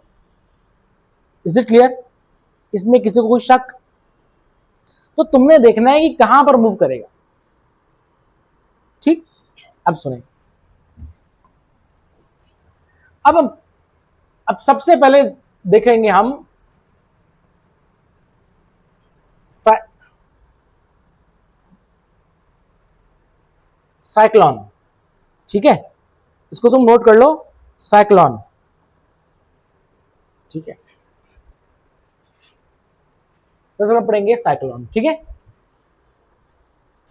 Is it clear? इसमें किसी को कोई शक? तो तुमने देखना है कि कहां पर मूव करेगा। ठीक, अब सुने, अब सबसे पहले देखेंगे हम साइक्लोन। ठीक है, इसको तुम नोट कर लो, साइक्लोन। ठीक है, सबसे पहले पढ़ेंगे साइक्लोन। ठीक है,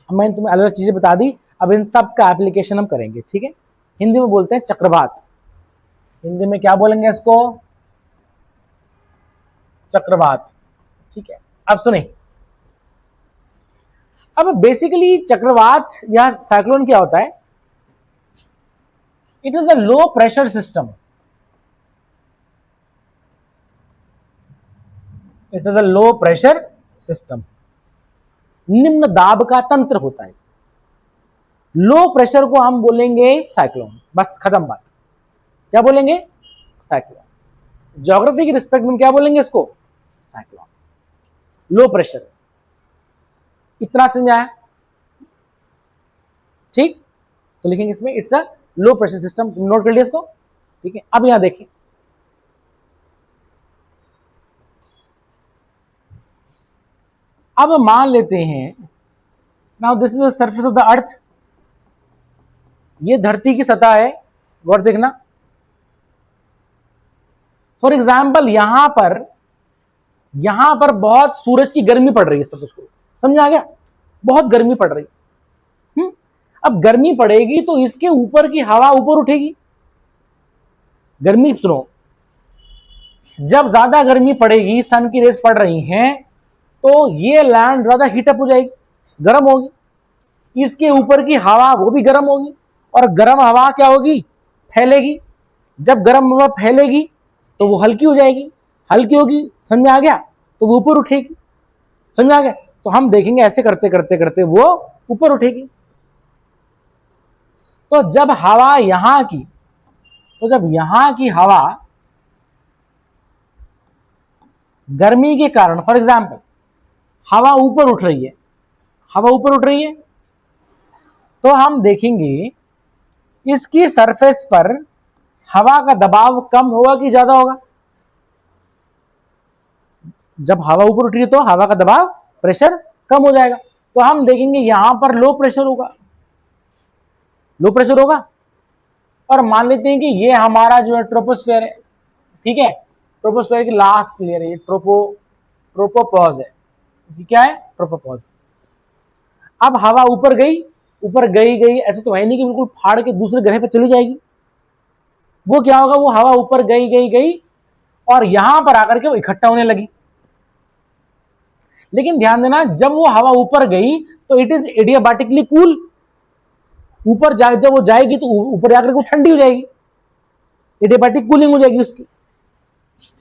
अब मैंने तुम्हें अलग अलग चीजें बता दी, अब इन सब का एप्लीकेशन हम करेंगे। ठीक है, हिंदी में बोलते हैं चक्रवात। हिंदी में क्या बोलेंगे इसको? चक्रवात। ठीक है, अब सुने, अब बेसिकली चक्रवात या साइक्लोन क्या होता है? It is a low pressure system. It is a low pressure system, निम्न दाब का तंत्र होता है। लो प्रेशर को हम बोलेंगे साइक्लोन, बस खत्म बात। क्या बोलेंगे? साइक्लोन। ज्योग्राफी की रिस्पेक्ट में क्या बोलेंगे इसको? साइक्लोन। लो प्रेशर, इतना समझ आया? ठीक, तो लिखेंगे इसमें it's a low pressure system. Note कर लिया इसको? ठीक है, अब यहां देखें, अब मान लेते हैं, now this is the surface of the earth, ये धरती की सतह है, गौर देखना। फॉर एग्जाम्पल यहां पर बहुत सूरज की गर्मी पड़ रही है, सब उसको समझ आ गया, बहुत गर्मी पड़ रही। अब गर्मी पड़ेगी तो इसके ऊपर की हवा ऊपर उठेगी। गर्मी सुनो, जब ज्यादा गर्मी पड़ेगी, सन की रेस पड़ रही हैं, तो ये लैंड ज्यादा हीटअप हो जाएगी, गर्म होगी। इसके ऊपर की हवा वो भी गर्म होगी, और गर्म हवा क्या होगी, फैलेगी। जब गर्म हवा फैलेगी तो वो हल्की हो जाएगी, हल्की होगी, समझ में आ गया, तो वो ऊपर उठेगी, समझ में आ गया। तो हम देखेंगे ऐसे करते करते करते वो ऊपर उठेगी। तो जब यहां की हवा गर्मी के कारण, फॉर एग्जाम्पल हवा ऊपर उठ रही है, हवा ऊपर उठ रही है, तो हम देखेंगे इसकी सरफेस पर हवा का दबाव कम होगा कि ज्यादा होगा। जब हवा ऊपर उठ रही है तो हवा का दबाव, प्रेशर कम हो जाएगा। तो हम देखेंगे यहां पर लो प्रेशर होगा, लो प्रेशर होगा। और मान लेते हैं कि ये हमारा जो है ट्रोपोस्फेयर है, ठीक है, ट्रोपोस्फेयर की लास्ट लेयर है, ट्रोपोपॉज है, क्या है, ट्रोपोपॉज। अब हवा ऊपर गई, ऊपर गई गई, ऐसे तो है नहीं कि बिल्कुल फाड़ के दूसरे ग्रह पर चली जाएगी। वो क्या होगा, वो हवा ऊपर गई गई गई और यहां पर आकर के वो इकट्ठा होने लगी। लेकिन ध्यान देना, जब वो हवा ऊपर गई तो इट इज एडियाबैटिकली कूल। ऊपर जब वो जाएगी तो ऊपर जाकर के वो ठंडी हो जाएगी, एडियाबैटिक कूलिंग हो जाएगी उसकी।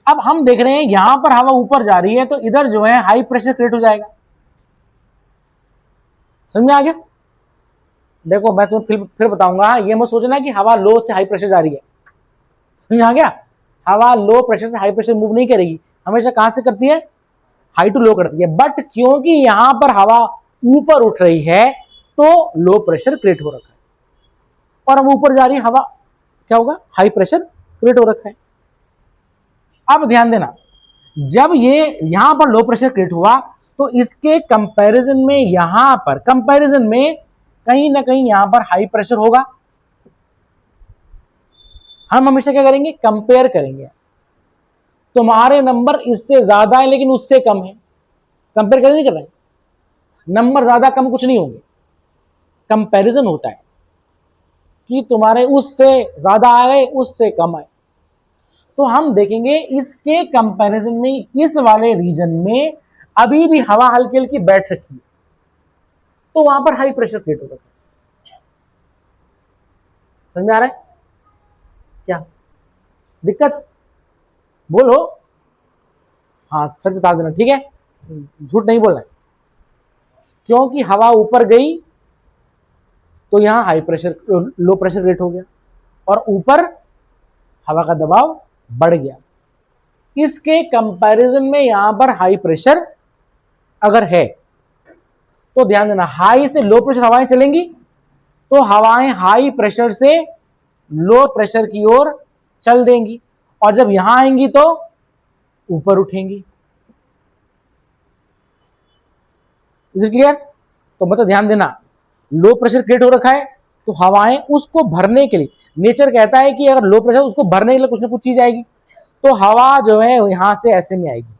अब हम देख रहे हैं यहां पर हवा ऊपर जा रही है तो इधर जो है हाई प्रेशर क्रिएट हो जाएगा। समझ में आ गया। देखो मैं तुम्हें फिर बताऊंगा, ये मत सोचना कि हवा लो से हाई प्रेशर जा रही है, समझ में आ गया। हवा लो प्रेशर से हाई प्रेशर मूव नहीं करेगी, हमेशा कहां से करती है, हाई टू लो करती है। बट क्योंकि यहां पर हवा ऊपर उठ रही है तो लो प्रेशर क्रिएट हो रखा है, और अब ऊपर जा रही है हवा, क्या होगा, हाई प्रेशर क्रिएट हो रखा है। अब ध्यान देना, जब ये यहां पर लो प्रेशर क्रिएट हुआ तो इसके कंपैरिजन में यहां पर, कंपैरिजन में कहीं ना कहीं यहां पर हाई प्रेशर होगा। हम हमेशा क्या करेंगे, कंपेयर करेंगे। तुम्हारे नंबर इससे ज्यादा है लेकिन उससे कम है, कंपेयर कर नहीं कर रहे, नंबर ज्यादा कम कुछ नहीं होंगे, कंपैरिजन होता है कि तुम्हारे उससे ज्यादा आए उससे कम आए। तो हम देखेंगे इसके कंपैरिजन में इस वाले रीजन में अभी भी हवा हल्की हल्की बैठ रखी है, तो वहां पर हाई प्रेशर क्रिएट होगा। समझ में आ रहा है, क्या दिक्कत, बोलो। हाँ सच बता देना, ठीक है, झूठ नहीं बोलना है। क्योंकि हवा ऊपर गई तो यहां high pressure, low pressure create हो गया, और ऊपर हवा का दबाव बढ़ गया। इसके कंपैरिजन में यहां पर हाई प्रेशर अगर है तो ध्यान देना, हाई से लो प्रेशर हवाएं चलेंगी तो हवाएं हाई प्रेशर से लो प्रेशर की ओर चल देंगी, और जब यहां आएंगी तो ऊपर उठेंगी। Is it clear. तो मतलब ध्यान देना, लो प्रेशर क्रिएट हो रखा है तो हवाएं उसको भरने के लिए, नेचर कहता है कि अगर लो प्रेशर, उसको भरने के लिए कुछ ना कुछ चीज आएगी, तो हवा जो है यहां से ऐसे में आएगी।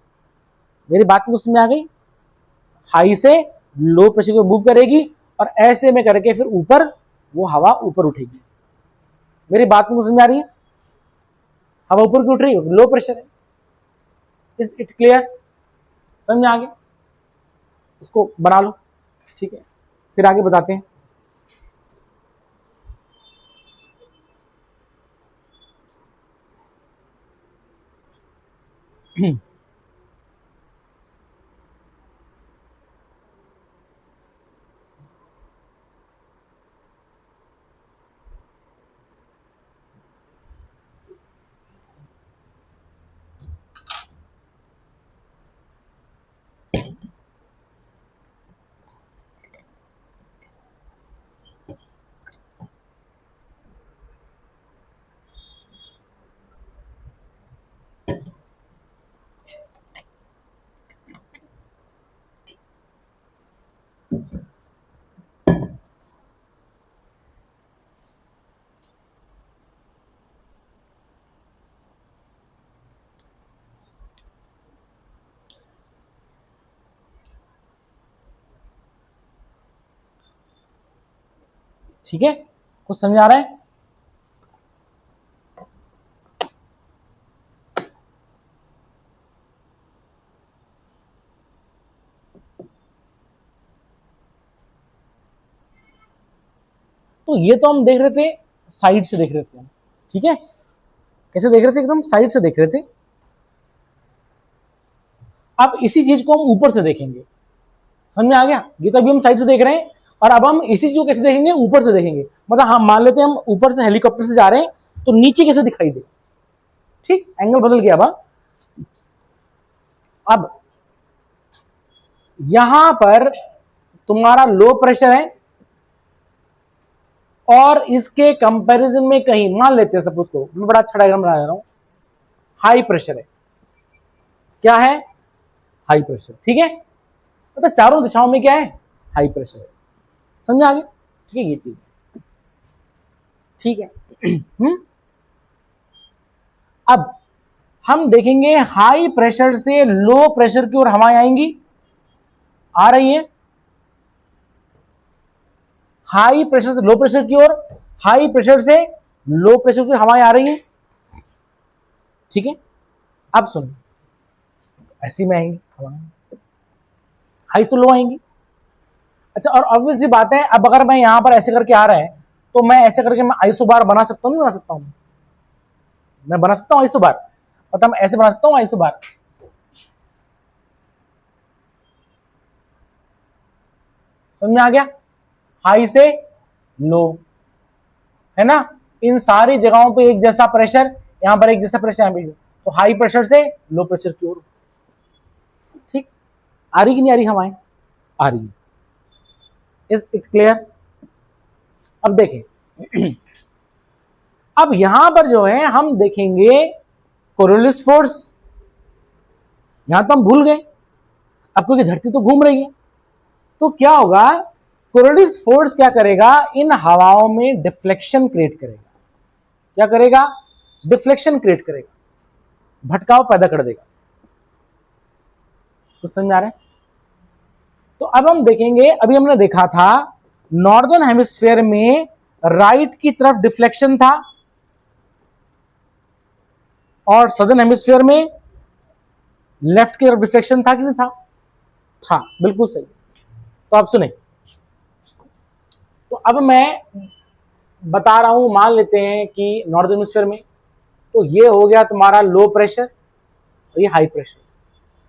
मेरी बात में उसमें आ गई, हाई से लो प्रेशर को मूव करेगी और ऐसे में करके फिर ऊपर वो हवा ऊपर उठेगी। मेरी बात में समझ में आ रही है, हवा ऊपर क्यों उठ रही है, लो प्रेशर है। इज इट क्लियर, समझ में आ गया, इसको बना लो, ठीक है, फिर आगे बताते हैं। ठीक है, कुछ समझ आ रहा है? तो ये तो हम देख रहे थे, साइड से देख रहे थे, ठीक है, कैसे देख रहे थे? एकदम साइड से देख रहे थे। अब इसी चीज को हम ऊपर से देखेंगे, समझ में आ गया? ये तो अभी हम साइड से देख रहे हैं, और अब हम इसी चीज को कैसे देखेंगे? ऊपर से देखेंगे। मतलब हम मान लेते हैं हम ऊपर से हेलीकॉप्टर से जा रहे हैं, तो नीचे कैसे दिखाई दे, ठीक, एंगल बदल गया। अब यहां पर तुम्हारा लो प्रेशर है, और इसके कंपैरिजन में कहीं मान लेते हैं सपोज को, मैं बड़ा अच्छा डायग्राम बना रहा हूं, हाई प्रेशर है। क्या है? हाई प्रेशर, ठीक है। मतलब चारों दिशाओं में क्या है? हाई प्रेशर है। समझ आ गया? ठीक है, ये चीज ठीक है। अब हम देखेंगे हाई प्रेशर से लो प्रेशर की ओर हवाएं आएंगी, आ रही हैं। हाई प्रेशर से लो प्रेशर की ओर, हाई प्रेशर से लो प्रेशर की हवाएं आ रही हैं, ठीक है। अब सुन, ऐसी में आएंगी हवाएं, हाई से लो आएंगी। अच्छा, और ऑब्वियसली बात है, अब अगर मैं यहां पर ऐसे करके आ रहा है, तो मैं ऐसे करके मैं आइसो बार बना सकता हूं, नहीं बना सकता हूं? मैं बना सकता हूं आइसो बार, मतलब मैं ऐसे बना सकता हूं आइसो बार। समझ में आ गया? हाई से लो, है ना, इन सारी जगहों पे एक जैसा प्रेशर, यहां पर एक जैसा प्रेशर, यहां पे, तो हाई प्रेशर से लो प्रेशर की ओर, ठीक। आ रही कि नहीं आ रही हवाएं? आ रही है। Is it clear? अब देखें, अब यहां पर जो है हम देखेंगे कोरियोलिस फोर्स। यहां तो हम भूल गए, अब क्योंकि धरती तो घूम रही है, तो क्या होगा? कोरियोलिस फोर्स क्या करेगा? इन हवाओं में डिफ्लेक्शन क्रिएट करेगा। क्या करेगा? डिफ्लेक्शन क्रिएट करेगा, भटकाव पैदा कर देगा। तो समझ में आ रहा है? तो अब हम देखेंगे, अभी हमने देखा था नॉर्दर्न हेमिस्फीयर में राइट की तरफ डिफ्लेक्शन था, और सदर्न हेमिस्फीयर में लेफ्ट की तरफ डिफ्लेक्शन था कि नहीं था? था, बिल्कुल सही। तो अब सुने, तो अब मैं बता रहा हूं, मान लेते हैं कि नॉर्दर्न हेमिस्फीयर में, तो ये हो गया तुम्हारा लो प्रेशर, और ये हाई प्रेशर।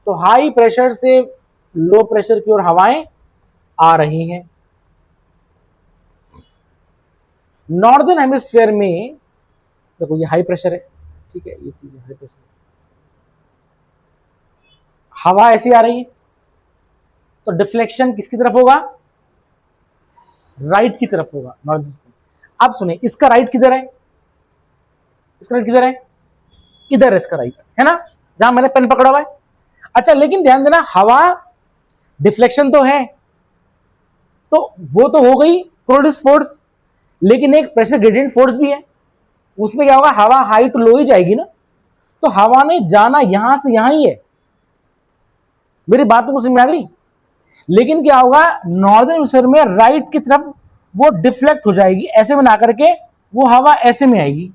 तो हाई प्रेशर से लो प्रेशर की ओर हवाएं आ रही हैं। नॉर्दर्न हेमिस्फीयर में देखो ये हाई प्रेशर है, ठीक है, ये चीज हाई प्रेशर, हवा ऐसी आ रही है, तो डिफ्लेक्शन किसकी तरफ होगा? राइट की तरफ होगा, नॉर्दर्न। अब सुने, इसका राइट किधर है? इसका राइट किधर है? इधर है इसका राइट, है ना, जहां मैंने पेन पकड़ा हुआ है। अच्छा, लेकिन ध्यान देना, हवा डिफ्लेक्शन तो है, तो वो तो हो गई कोरियोलिस फोर्स, लेकिन एक प्रेशर ग्रेडियंट फोर्स भी है। उसमें क्या होगा? हवा हाई टू लो ही जाएगी ना, तो हवा ने जाना यहां से यहां ही है। मेरी बात को समझ में आ गई? लेकिन क्या होगा? नॉर्दर्न हेमिस्फीयर में राइट की तरफ वो डिफ्लेक्ट हो जाएगी, ऐसे में ना करके वो हवा ऐसे में आएगी।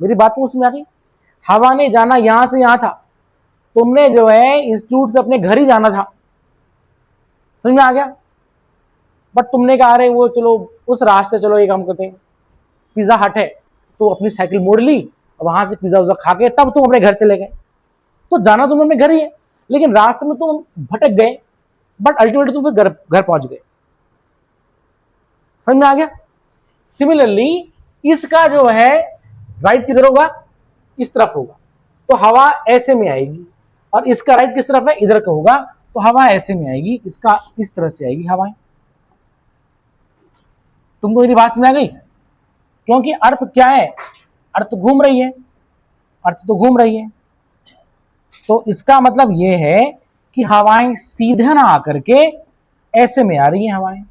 मेरी बात को समझ में आ गई? हवा ने जाना यहां से यहां था, तुमने जो है इंस्टीट्यूट से अपने घर ही जाना था, समझ में आ गया? बट तुमने कहा अरे वो चलो उस रास्ते, चलो ये काम करते हैं, पिज्जा हट है, तो अपनी साइकिल मोड़ ली, वहां से पिज्जा उज्जा खा के तब तुम अपने घर चले गए। तो जाना तुमने अपने घर ही है, लेकिन रास्ते में तुम भटक गए, बट अल्टीमेटली तुम फिर घर पहुंच गए। समझ में आ गया? सिमिलरली इसका जो है राइट किधर होगा? इस तरफ होगा, तो हवा ऐसे में आएगी, और इसका राइट किस तरफ है? इधर का होगा, तो हवा ऐसे में आएगी, इसका इस तरह से आएगी हवाएं। तुमको मेरी बात समझ आ गई? क्योंकि अर्थ क्या है? अर्थ घूम रही है, अर्थ तो घूम रही है, तो इसका मतलब यह है कि हवाएं सीधे ना आकर के ऐसे में आ रही हैं हवाएं,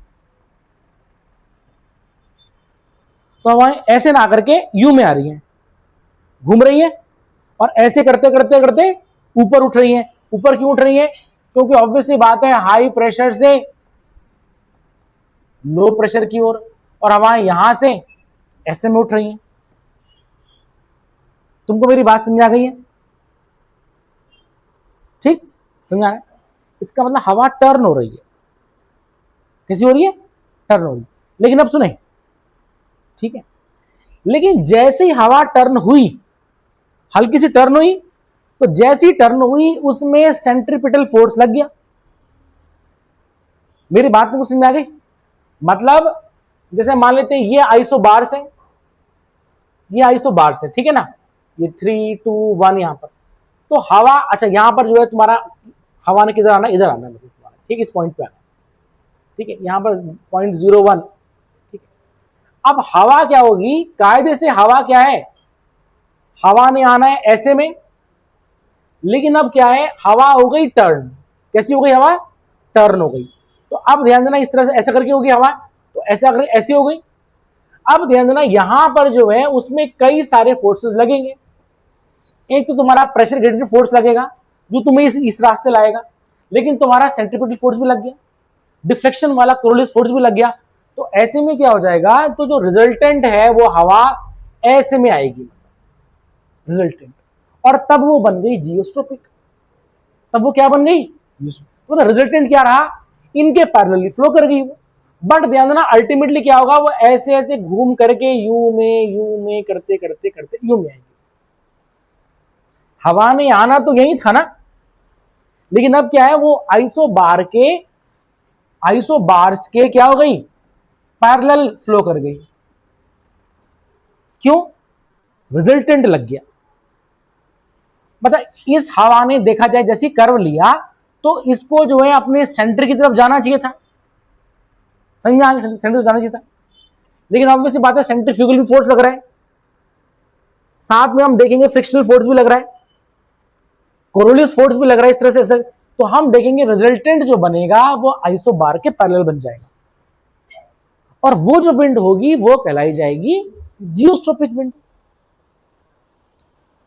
तो हवाएं ऐसे ना आकर के यू में आ रही हैं, घूम रही हैं, और ऐसे करते करते करते ऊपर उठ रही हैं। ऊपर क्यों उठ रही हैं? क्योंकि ऑब्वियसली बात है, हाई प्रेशर से लो प्रेशर की ओर, और हवाएं यहां से ऐसे में उठ रही हैं। तुमको मेरी बात समझ आ गई है? ठीक, समझ आ रहा है? इसका मतलब हवा टर्न हो रही है। कैसी हो रही है? टर्न हो रही है। लेकिन अब सुने, ठीक है, लेकिन जैसे ही हवा टर्न हुई, हल्की सी टर्न हुई, तो जैसी टर्न हुई उसमें सेंट्रीपिटल फोर्स लग गया। मेरी बात में कुछ समझ आ गई? मतलब जैसे मान लेते हैं ये आइसो बार्स है, ये आइसो बार्स है, ठीक है ना, ये 3 2 1 यहां पर। तो हवा, अच्छा यहां पर जो है तुम्हारा हवा ने किधर आना, इधर आना मतलब तुम्हारा, ठीक है, इस पॉइंट पे आना, ठीक है, यहां पर 0.01, ठीक है। अब हवा क्या होगी, कायदे से हवा क्या है, हवा ने आना है ऐसे में, लेकिन अब क्या है, हवा हो गई टर्न। कैसी हो गई हवा? टर्न हो गई। तो अब ध्यान देना, इस तरह से ऐसा करके होगी हवा, तो ऐसा अगर ऐसी हो गई। अब ध्यान देना यहां पर जो है उसमें कई सारे फोर्सेस लगेंगे। एक तो तुम्हारा प्रेशर ग्रेडिएंट फोर्स लगेगा जो तुम्हें इस रास्ते लाएगा, लेकिन तुम्हारा सेंट्रीपिटल फोर्स भी लग गया, डिफ्लेक्शन वाला कोरोलिस फोर्स भी लग गया। तो ऐसे में क्या हो जाएगा, तो जो रिजल्टेंट है वो हवा ऐसे में आएगी, रिजल्टेंट, और तब वो बन गई जियोस्ट्रोपिक। तब वो क्या बन गई? तो रिजल्टेंट क्या रहा, इनके पैरेलली फ्लो कर गई वो। बट ध्यान देना अल्टीमेटली क्या होगा, वो ऐसे ऐसे घूम करके यू में करते करते करते यू में आएगी। हवा में आना तो यही था ना, लेकिन अब क्या है, वो आइसो बार्स के क्या हो गई, पैरेलल फ्लो कर गई। क्यों? रिजल्टेंट लग गया। मतलब इस हवा ने देखा जाए जैसी कर्व लिया, तो इसको जो है अपने सेंटर की तरफ जाना चाहिए था, समझ में आ गया, सेंटर जाना चाहिए था। लेकिन ऑब्वियस बात है, सेंट्रीफ्यूगल भी फोर्स लग रहा है, साथ में हम देखेंगे फ्रिक्शनल फोर्स भी लग रहा है, कोरोलियस फोर्स भी लग रहा है, इस तरह से। तो हम देखेंगे रिजल्टेंट जो बनेगा वो आइसो बार के पैरेलल बन जाएगा, और वो जो विंड होगी वो कहलाई जाएगी जियोस्ट्रोपिक विंड।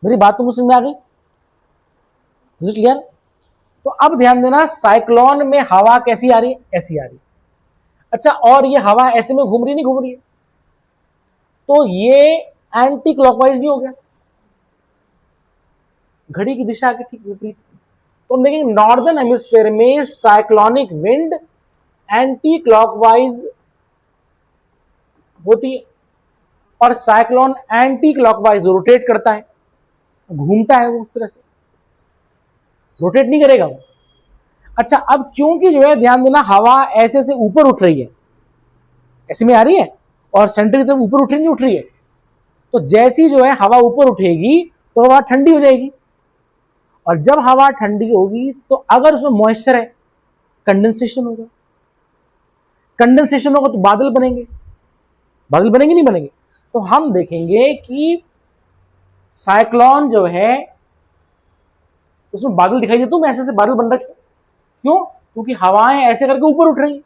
मेरी बात तो समझ में आ गई? क्लियर? तो अब ध्यान देना, साइक्लोन में हवा कैसी आ रही है, ऐसी आ रही है। अच्छा, और ये हवा ऐसे में घूम रही, नहीं घूम रही है, तो ये एंटी क्लॉकवाइज भी हो गया, घड़ी की दिशा के ठीक विपरीत। तो हम देखेंगे नॉर्दर्न हेमिस्फीयर में साइक्लोनिक विंड एंटी क्लॉकवाइज होती है, और साइक्लोन एंटी क्लॉकवाइज रोटेट करता है, घूमता है वो उस तरह से, रोटेट नहीं करेगा वो। अच्छा, अब क्योंकि जो है ध्यान देना, हवा ऐसे से ऊपर उठ रही है, ऐसे में आ रही है, और सेंटर की तरफ ऊपर उठ रही, नहीं उठ रही है, तो जैसी जो है हवा ऊपर उठेगी तो हवा ठंडी हो जाएगी, और जब हवा ठंडी होगी तो अगर उसमें मॉइस्चर है, कंडेंसेशन होगा, कंडेंसेशन होगा तो बादल बनेंगे, बादल बनेंगे नहीं बनेंगे? तो हम देखेंगे कि साइक्लोन जो है उसमें बादल दिखाई देते, ऐसे से बादल बन रखे, क्यों? क्योंकि हवाएं ऐसे करके ऊपर उठ रही,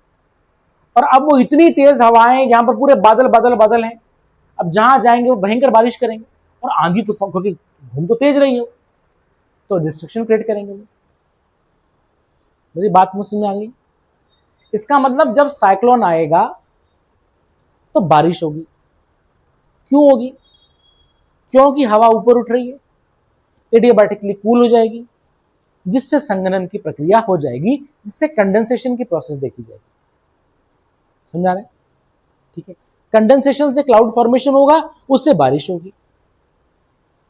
और अब वो इतनी तेज हवाएं जहां पर पूरे बादल बादल बादल हैं, अब जहां जाएंगे वो भयंकर बारिश करेंगे, और आंधी तो क्योंकि घूम तो तेज रही है तो डिस्ट्रक्शन क्रिएट करेंगे। मेरी बात मुझ में आ गई? इसका मतलब जब साइक्लोन आएगा तो बारिश होगी। क्यों होगी? क्योंकि हवा ऊपर उठ रही है, एडियाबैटिकली कूल हो जाएगी, जिससे संघनन की प्रक्रिया हो जाएगी, जिससे कंडेंसेशन की प्रोसेस देखी जाएगी। समझा रहे? ठीक है, कंडेंसेशन से क्लाउड फॉर्मेशन होगा, उससे बारिश होगी,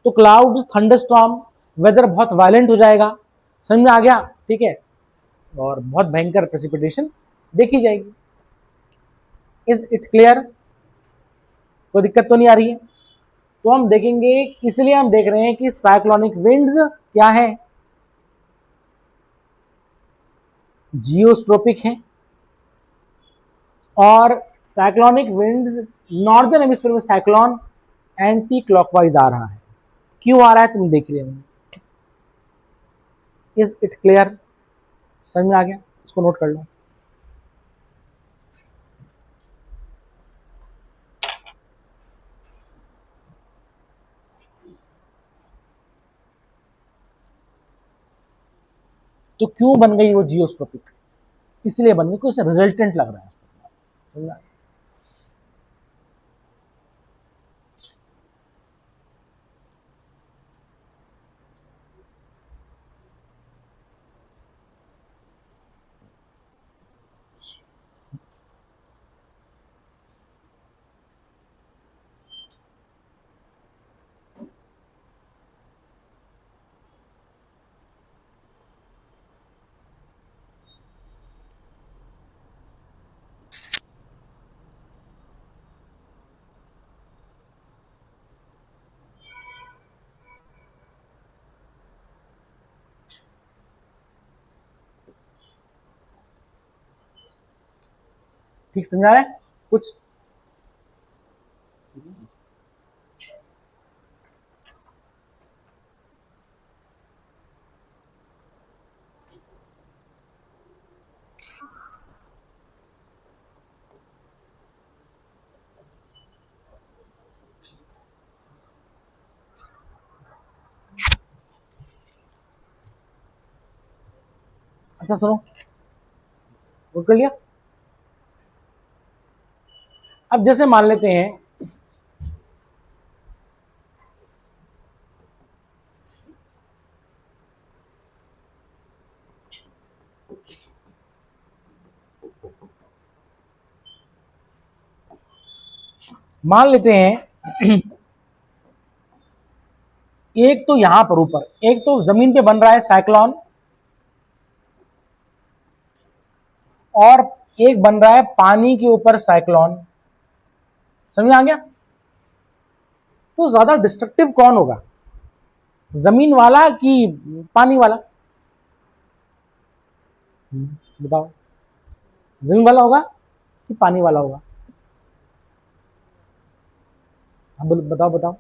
तो क्लाउड, थंडरस्टॉर्म, वेदर बहुत वायलेंट हो जाएगा। समझ में आ गया? ठीक है, और बहुत भयंकर प्रेसिपिटेशन देखी जाएगी। Is it clear? कोई दिक्कत तो नहीं आ रही है? तो हम देखेंगे, इसलिए हम देख रहे हैं कि साइक्लोनिक विंड्स क्या है, जियोस्ट्रोपिक है, और साइक्लोनिक विंड्स नॉर्दर्न हेमिस्फीयर में साइक्लोन एंटी क्लॉकवाइज आ रहा है। क्यों आ रहा है तुम देख रहे हो? Is it clear? समझ में आ गया? इसको नोट कर लो। तो क्यों बन गई वो जियोस्ट्रोपिक? इसलिए बन गई, कुछ रिजल्टेंट लग रहा है, ठीक समझा रहे हैं कुछ? अच्छा सुनो, नोट कर लिया? अब जैसे मान लेते हैं एक तो यहां पर ऊपर, एक तो जमीन पे बन रहा है साइक्लोन, और एक बन रहा है पानी के ऊपर साइक्लोन। समझ आ गया? तो ज्यादा डिस्ट्रक्टिव कौन होगा, जमीन वाला कि पानी वाला? बताओ, जमीन वाला होगा कि पानी वाला होगा? बताओ बताओ।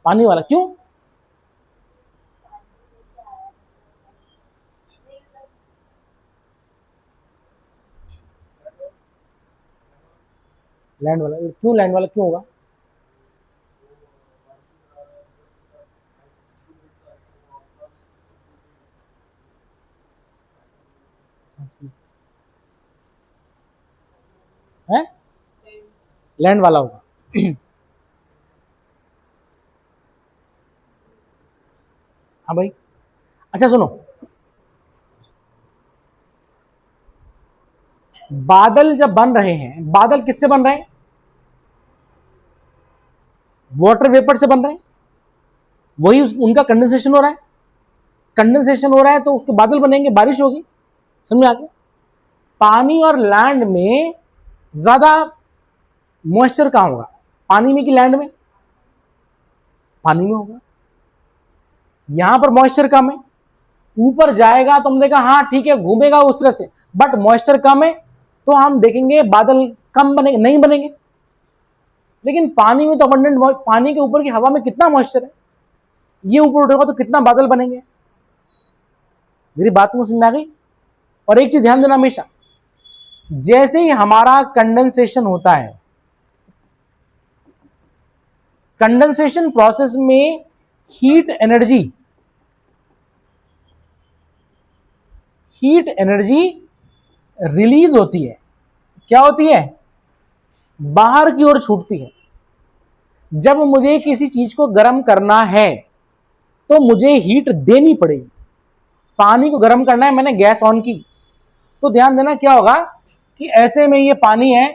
पानी वाला, क्यों? लैंड वाला क्यों? लैंड वाला क्यों होगा? है लैंड वाला होगा। हाँ भाई। अच्छा सुनो, बादल जब बन रहे हैं, बादल किससे बन रहे हैं? वाटर वेपर से बन रहे हैं, वही उनका कंडेंसेशन हो रहा है। कंडेंसेशन हो रहा है तो उसके बादल बनेंगे, बारिश होगी। समझ में आ गया? पानी और लैंड में ज्यादा मॉइस्चर कहां होगा, पानी में कि लैंड में? पानी में होगा। यहां पर मॉइस्चर कम है, ऊपर जाएगा तो हम देखा हाँ ठीक है घूमेगा उस तरह से, बट मॉइस्चर कम है तो हम देखेंगे बादल कम बनेंगे, नहीं बनेंगे। लेकिन पानी में तो अबंडेंट, पानी के ऊपर की हवा में कितना मॉइस्चर है, ये ऊपर उठेगा तो कितना बादल बनेंगे। मेरी बात में समझ में आ गई? और एक चीज ध्यान देना हमेशा, जैसे ही हमारा कंडेंसेशन होता है, कंडेंसेशन प्रोसेस में हीट एनर्जी रिलीज होती है। क्या होती है? बाहर की ओर छूटती है। जब मुझे किसी चीज को गर्म करना है तो मुझे हीट देनी पड़ेगी। पानी को गर्म करना है, मैंने गैस ऑन की, तो ध्यान देना क्या होगा कि ऐसे में ये पानी है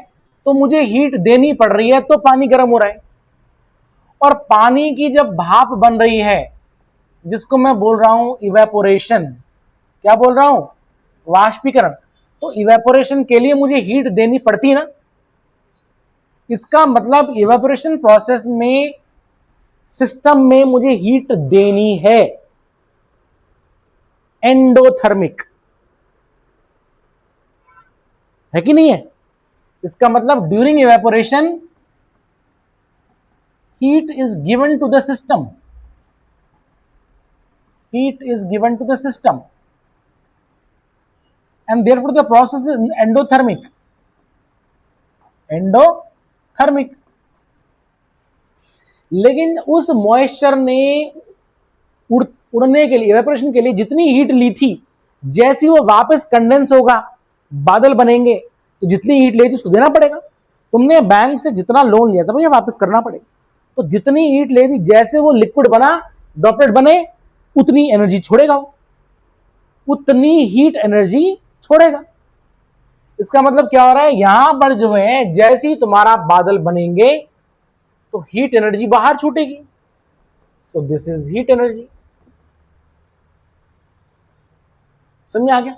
तो मुझे हीट देनी पड़ रही है, तो पानी गर्म हो रहा है। और पानी की जब भाप बन रही है, जिसको मैं बोल रहा हूं इवेपोरेशन, क्या बोल रहा हूं? वाष्पीकरण। तो इवेपोरेशन के लिए मुझे हीट देनी पड़ती है ना। इसका मतलब इवेपोरेशन प्रोसेस में सिस्टम में मुझे हीट देनी है, एंडोथर्मिक है कि नहीं है? इसका मतलब during evaporation heat is given to the system, heat is given to the system, and therefore the process is endothermic, endothermic। लेकिन उस मॉइस्चर ने उड़ने के लिए, इवेपोरेशन के लिए जितनी हीट ली थी, जैसी वो वापस कंडेंस होगा, बादल बनेंगे तो जितनी हीट ली थी उसको देना पड़ेगा। तुमने बैंक से जितना लोन लिया था भैया वापस करना पड़ेगा। तो जितनी हीट ले थी, जैसे वो लिक्विड बना, ड्रॉपलेट बने, उतनी एनर्जी छोड़ेगा, वो उतनी हीट एनर्जी छोड़ेगा। इसका मतलब क्या हो रहा है, यहां पर जो है जैसे ही तुम्हारा बादल बनेंगे तो हीट एनर्जी बाहर छूटेगी। So this is heat energy. समझ आ गया?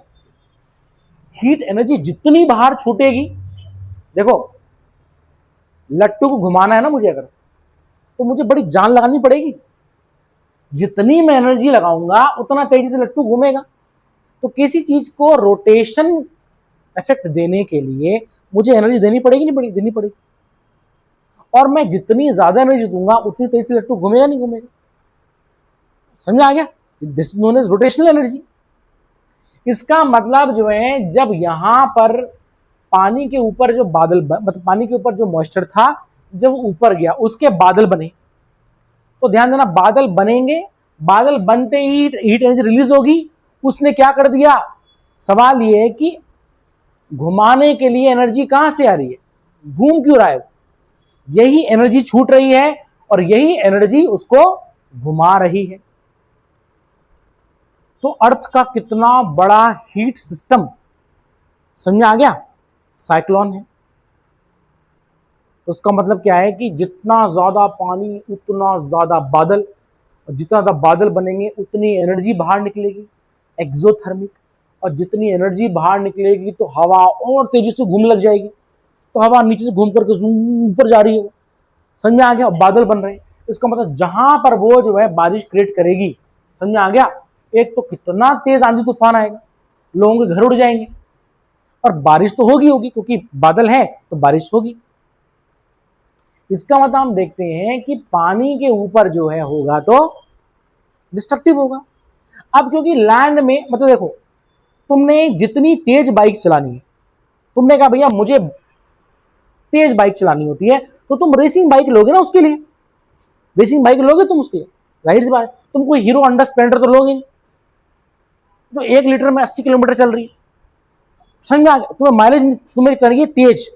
हीट एनर्जी जितनी बाहर छूटेगी, देखो लट्टू को घुमाना है ना मुझे, अगर तो मुझे बड़ी जान लगानी पड़ेगी। जितनी मैं एनर्जी लगाऊंगा उतना तेजी से लट्टू घूमेगा। तो किसी चीज को रोटेशन इफेक्ट देने के लिए मुझे एनर्जी देनी पड़ेगी, नहीं देनी पड़ेगी। और मैं जितनी ज्यादा एनर्जी दूंगा उतनी तेजी से लट्टू घूमेगा, नहीं घूमेगा। समझ आ गया? This known as rotational energy. इसका मतलब जो है, जब यहां पर पानी के ऊपर जो बादल मतलब पानी के ऊपर जो मॉइस्चर था, जब ऊपर गया उसके बादल बने, तो ध्यान देना बादल बनेंगे, बादल बनते ही हीट एनर्जी रिलीज होगी। उसने क्या कर दिया, सवाल ये है कि घुमाने के लिए एनर्जी कहां से आ रही है, घूम क्यों रहा है? यही एनर्जी छूट रही है और यही एनर्जी उसको घुमा रही है। तो अर्थ का कितना बड़ा हीट सिस्टम समझ आ गया, साइक्लोन है। तो उसका मतलब क्या है कि जितना ज्यादा पानी उतना ज्यादा बादल, और जितना ज्यादा बादल बनेंगे उतनी एनर्जी बाहर निकलेगी, एक्सोथर्मिक। और जितनी एनर्जी बाहर निकलेगी तो हवा और तेजी से घूमने लग जाएगी, तो हवा नीचे से घूम करके ऊपर जा रही है। समझ में आ गया? बादल बन रहे हैं। इसका मतलब जहां पर वो जो है बारिश क्रिएट करेगी, समझ में आ गया? एक तो कितना तेज आंधी तूफान आएगा, लोगों के घर उड़ जाएंगे, और बारिश तो होगी होगी क्योंकि बादल है तो बारिश होगी। इसका मतलब हम देखते हैं कि पानी के ऊपर जो है होगा तो डिस्ट्रक्टिव होगा। अब क्योंकि लैंड में मतलब देखो, तुमने जितनी तेज बाइक चलानी है, तुमने कहा भैया मुझे तेज बाइक चलानी होती है, तो तुम रेसिंग बाइक लोगे ना, उसके लिए रेसिंग बाइक लोगे तुम उसके लिए, जाहिर सी बात। तुम कोई हीरो होंडा स्प्लेंडर तो लोगे नहीं, जो 1 लीटर में 80 किलोमीटर चल रही है। समझ में आ गया? तुम्हें माइलेज तुम्हें चाहिए तेज,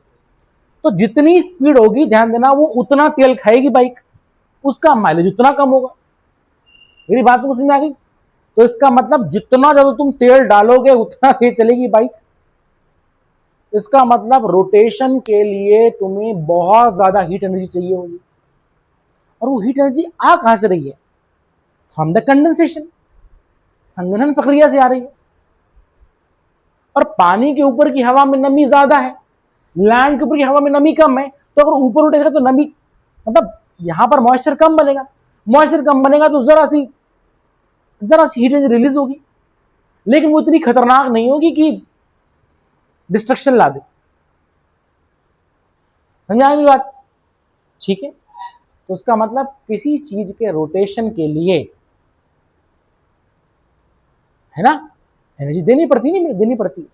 तो जितनी स्पीड होगी ध्यान देना वो उतना तेल खाएगी बाइक, उसका माइलेज उतना कम होगा। मेरी बात को समझ में आ गई? तो इसका मतलब जितना ज्यादा तुम तेल डालोगे उतना तेज चलेगी बाइक। इसका मतलब रोटेशन के लिए तुम्हें बहुत ज्यादा हीट एनर्जी चाहिए होगी, और वो हीट एनर्जी आ कहां से रही है? फ्रॉम द कंडेंसेशन, संघनन प्रक्रिया से आ रही है। और पानी के ऊपर की हवा में नमी ज्यादा है, लैंड के ऊपर की हवा में नमी कम है, तो अगर ऊपर उठेगा तो नमी मतलब यहां पर मॉइस्चर कम बनेगा, मॉइस्चर कम बनेगा तो जरा सी हीट एनर्जी रिलीज होगी, लेकिन वो इतनी खतरनाक नहीं होगी कि डिस्ट्रक्शन ला दे। समझा मेरी बात? ठीक है। तो उसका मतलब किसी चीज के रोटेशन के लिए है ना, एनर्जी देनी पड़ती, नहीं देनी पड़ती,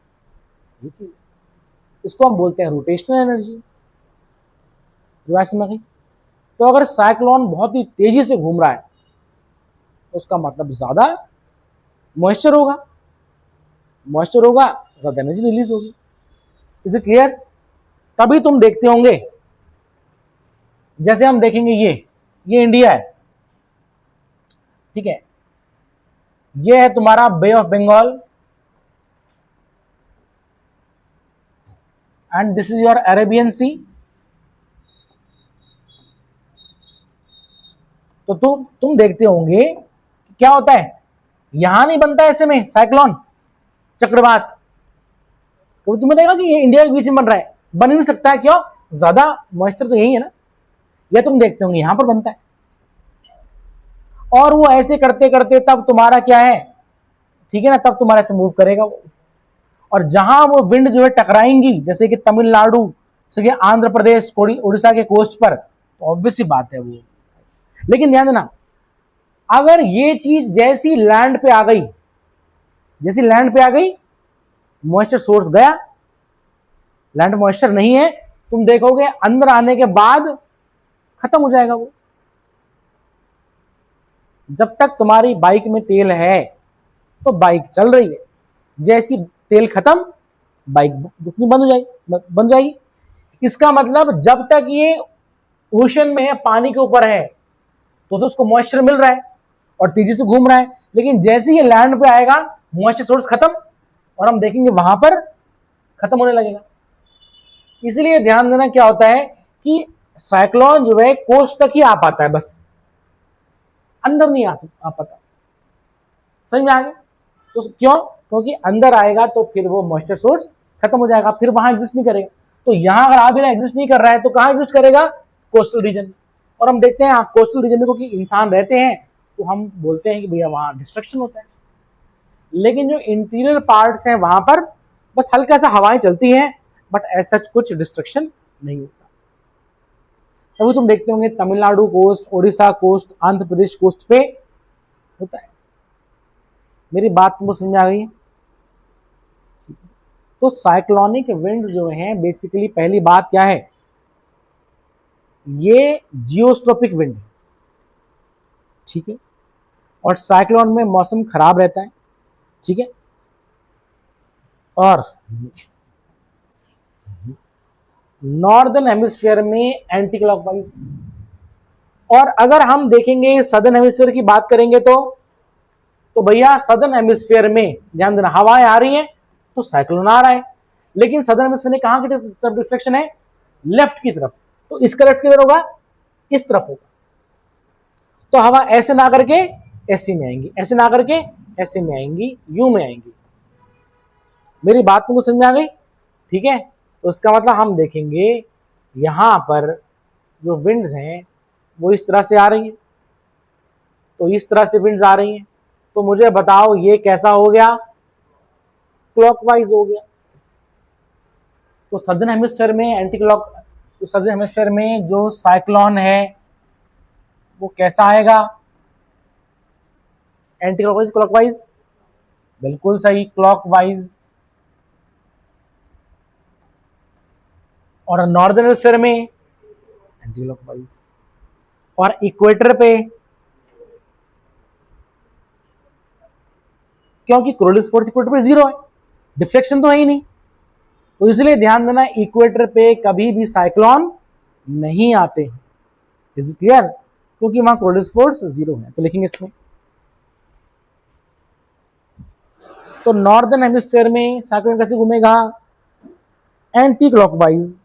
इसको हम बोलते हैं रोटेशनल एनर्जी। समझ गई? तो अगर साइक्लोन बहुत ही तेजी से घूम रहा है तो उसका मतलब ज्यादा मॉइस्चर होगा, मॉइस्चर होगा ज्यादा एनर्जी रिलीज होगी। Is it clear? तभी तुम देखते होंगे, जैसे हम देखेंगे ये इंडिया है, ठीक है, ये है तुम्हारा Bay of Bengal, and this is your Arabian Sea. तो तुम देखते होंगे क्या होता है, यहां नहीं बनता ऐसे में साइक्लोन, चक्रवात, तो तुम्हें लगेगा कि ये इंडिया के बीच में बन रहा है, बन ही नहीं सकता है। क्यों? ज्यादा मॉइस्चर तो यही है ना। या तुम देखते होंगे यहां पर बनता है, और वो ऐसे करते करते तब तुम्हारा क्या है, ठीक है ना, तब तुम्हारा ऐसे मूव करेगा वो। और जहां वो विंड जो है टकराएंगी, जैसे कि तमिलनाडु, जैसे कि आंध्र प्रदेश, उड़ीसा के कोस्ट पर, तो ऑब्वियस सी बात है वो। लेकिन ध्यान देना, अगर ये चीज जैसी लैंड पे आ गई, जैसी लैंड पे आ गई, मॉइस्चर सोर्स गया, लैंड मॉइस्चर नहीं है, तुम देखोगे अंदर आने के बाद खत्म हो जाएगा वो। जब तक तुम्हारी बाइक में तेल है तो बाइक चल रही है, जैसी तेल खत्म बाइक रुकनी बंद हो जाएगी। इसका मतलब जब तक ये ओशन में है, पानी के ऊपर है, तो उसको मॉइस्चर मिल रहा है और तेजी से घूम रहा है, लेकिन जैसे ही ये लैंड पे आएगा मॉइस्चर सोर्स खत्म, और हम देखेंगे वहां पर खत्म होने लगेगा। इसलिए ध्यान देना क्या होता है कि साइक्लोन जो है कोस्ट तक ही आ पाता है, बस अंदर नहीं आ पाता। समझ में आ गया? तो क्यों? क्योंकि अंदर आएगा तो फिर वो मॉइस्चर सोर्स खत्म हो जाएगा, फिर वहां एग्जिस्ट नहीं करेगा। तो यहां अगर आप एग्जिस्ट नहीं कर रहा है तो कहां एग्जिस्ट करेगा? Coastal region. और हम देखते हैं कोस्टल रीजन में क्योंकि इंसान रहते हैं तो हम बोलते हैं कि भैया वहां डिस्ट्रक्शन होता है, लेकिन जो इंटीरियर पार्ट्स हैं वहां पर बस हल्का सा हवाएं चलती हैं, बट ऐसा कुछ डिस्ट्रक्शन नहीं होता। तभी तुम देखते होंगे Tamil Nadu coast, Orissa coast, Andhra Pradesh coast पे होता है। मेरी बात तुमको समझ में आ गई? तो साइक्लोनिक विंड जो है बेसिकली पहली बात क्या है, ये जियोस्ट्रोपिक विंड, ठीक है। और साइक्लोन में मौसम खराब रहता है, ठीक है। और नॉर्दर्न हेमिस्फीयर में एंटी क्लॉकवाइज, और अगर हम देखेंगे सदर्न हेमिस्फीयर की बात करेंगे तो भैया सदर्न हेमिस्फीयर में ध्यान देना हवाएं आ रही हैं तो साइक्लोन आ रहा है, लेकिन सदर्न हेमिस्फीयर में कहां की तरफ डिफ्लेक्शन है? लेफ्ट की तरफ। तो इसका लेफ्ट किधर होगा? इस तरफ होगा। तो हवा ऐसे ना करके ऐसे में आएंगी, ऐसे ना करके ऐसे में आएंगी, यू में आएंगी। मेरी बात तुमको समझ में आ गई? ठीक है। तो इसका मतलब हम देखेंगे यहां पर जो विंड्स हैं वो इस तरह से आ रही हैं, तो इस तरह से विंड्स आ रही हैं, तो मुझे बताओ ये कैसा हो गया? क्लॉकवाइज हो गया। तो सदर्न हेमिस्फीयर में एंटी क्लॉक, तो सदर्न हेमिस्फीयर में जो साइक्लोन है वो कैसा आएगा? एंटी क्लॉकवाइज, क्लॉकवाइज, बिल्कुल सही, क्लॉकवाइज। और नॉर्दर्न हेमिस्फीयर में एंटी क्लॉकवाइज। और इक्वेटर पे, क्योंकि कोरोलिस फोर्स इक्वेटर पे 0 है, डिफ्लेक्शन तो है ही नहीं, तो इसलिए ध्यान देना इक्वेटर पे कभी भी साइक्लोन नहीं आते हैं। Is it clear? क्योंकि वहां कोरोलिस फोर्स 0 है। तो लिखेंगे इसमें, तो नॉर्दर्न हेमिस्फीयर में साइक्लोन कैसे घूमेगा? Anti clockwise.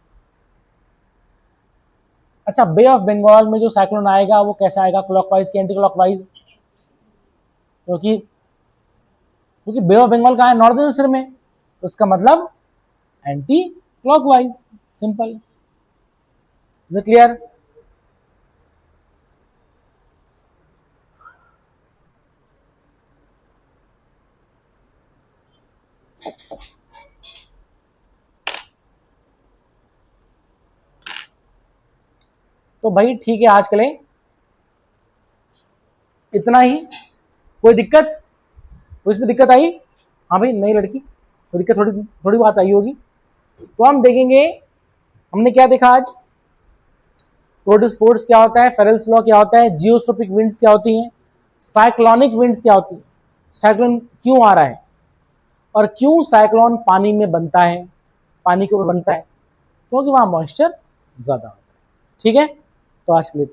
अच्छा, बे ऑफ बंगाल में जो साइक्लोन आएगा वो कैसा आएगा? क्लॉकवाइज के एंटी क्लॉकवाइज, क्योंकि बे ऑफ बंगाल कहां है? नॉर्दर्न हेमिस्फीयर में, तो इसका मतलब anti clockwise. Simple. Is it clear? तो भाई ठीक है, आज के लिए इतना ही। कोई दिक्कत? कोई इसमें दिक्कत आई? हाँ भाई, नई लड़की, कोई दिक्कत? थोड़ी बात आई होगी। तो हम देखेंगे हमने क्या देखा आज, कोरोलिस फोर्स क्या होता है, फेरेल्स लॉ क्या होता है, जियोस्ट्रोपिक विंड्स क्या होती हैं, साइक्लोनिक विंड्स क्या होती है, साइक्लोन क्यों आ रहा है, और क्यों साइक्लोन पानी में बनता है, पानी के ऊपर बनता है, क्योंकि वहां मॉइस्चर ज्यादा होता है। ठीक है, तो आज के लिए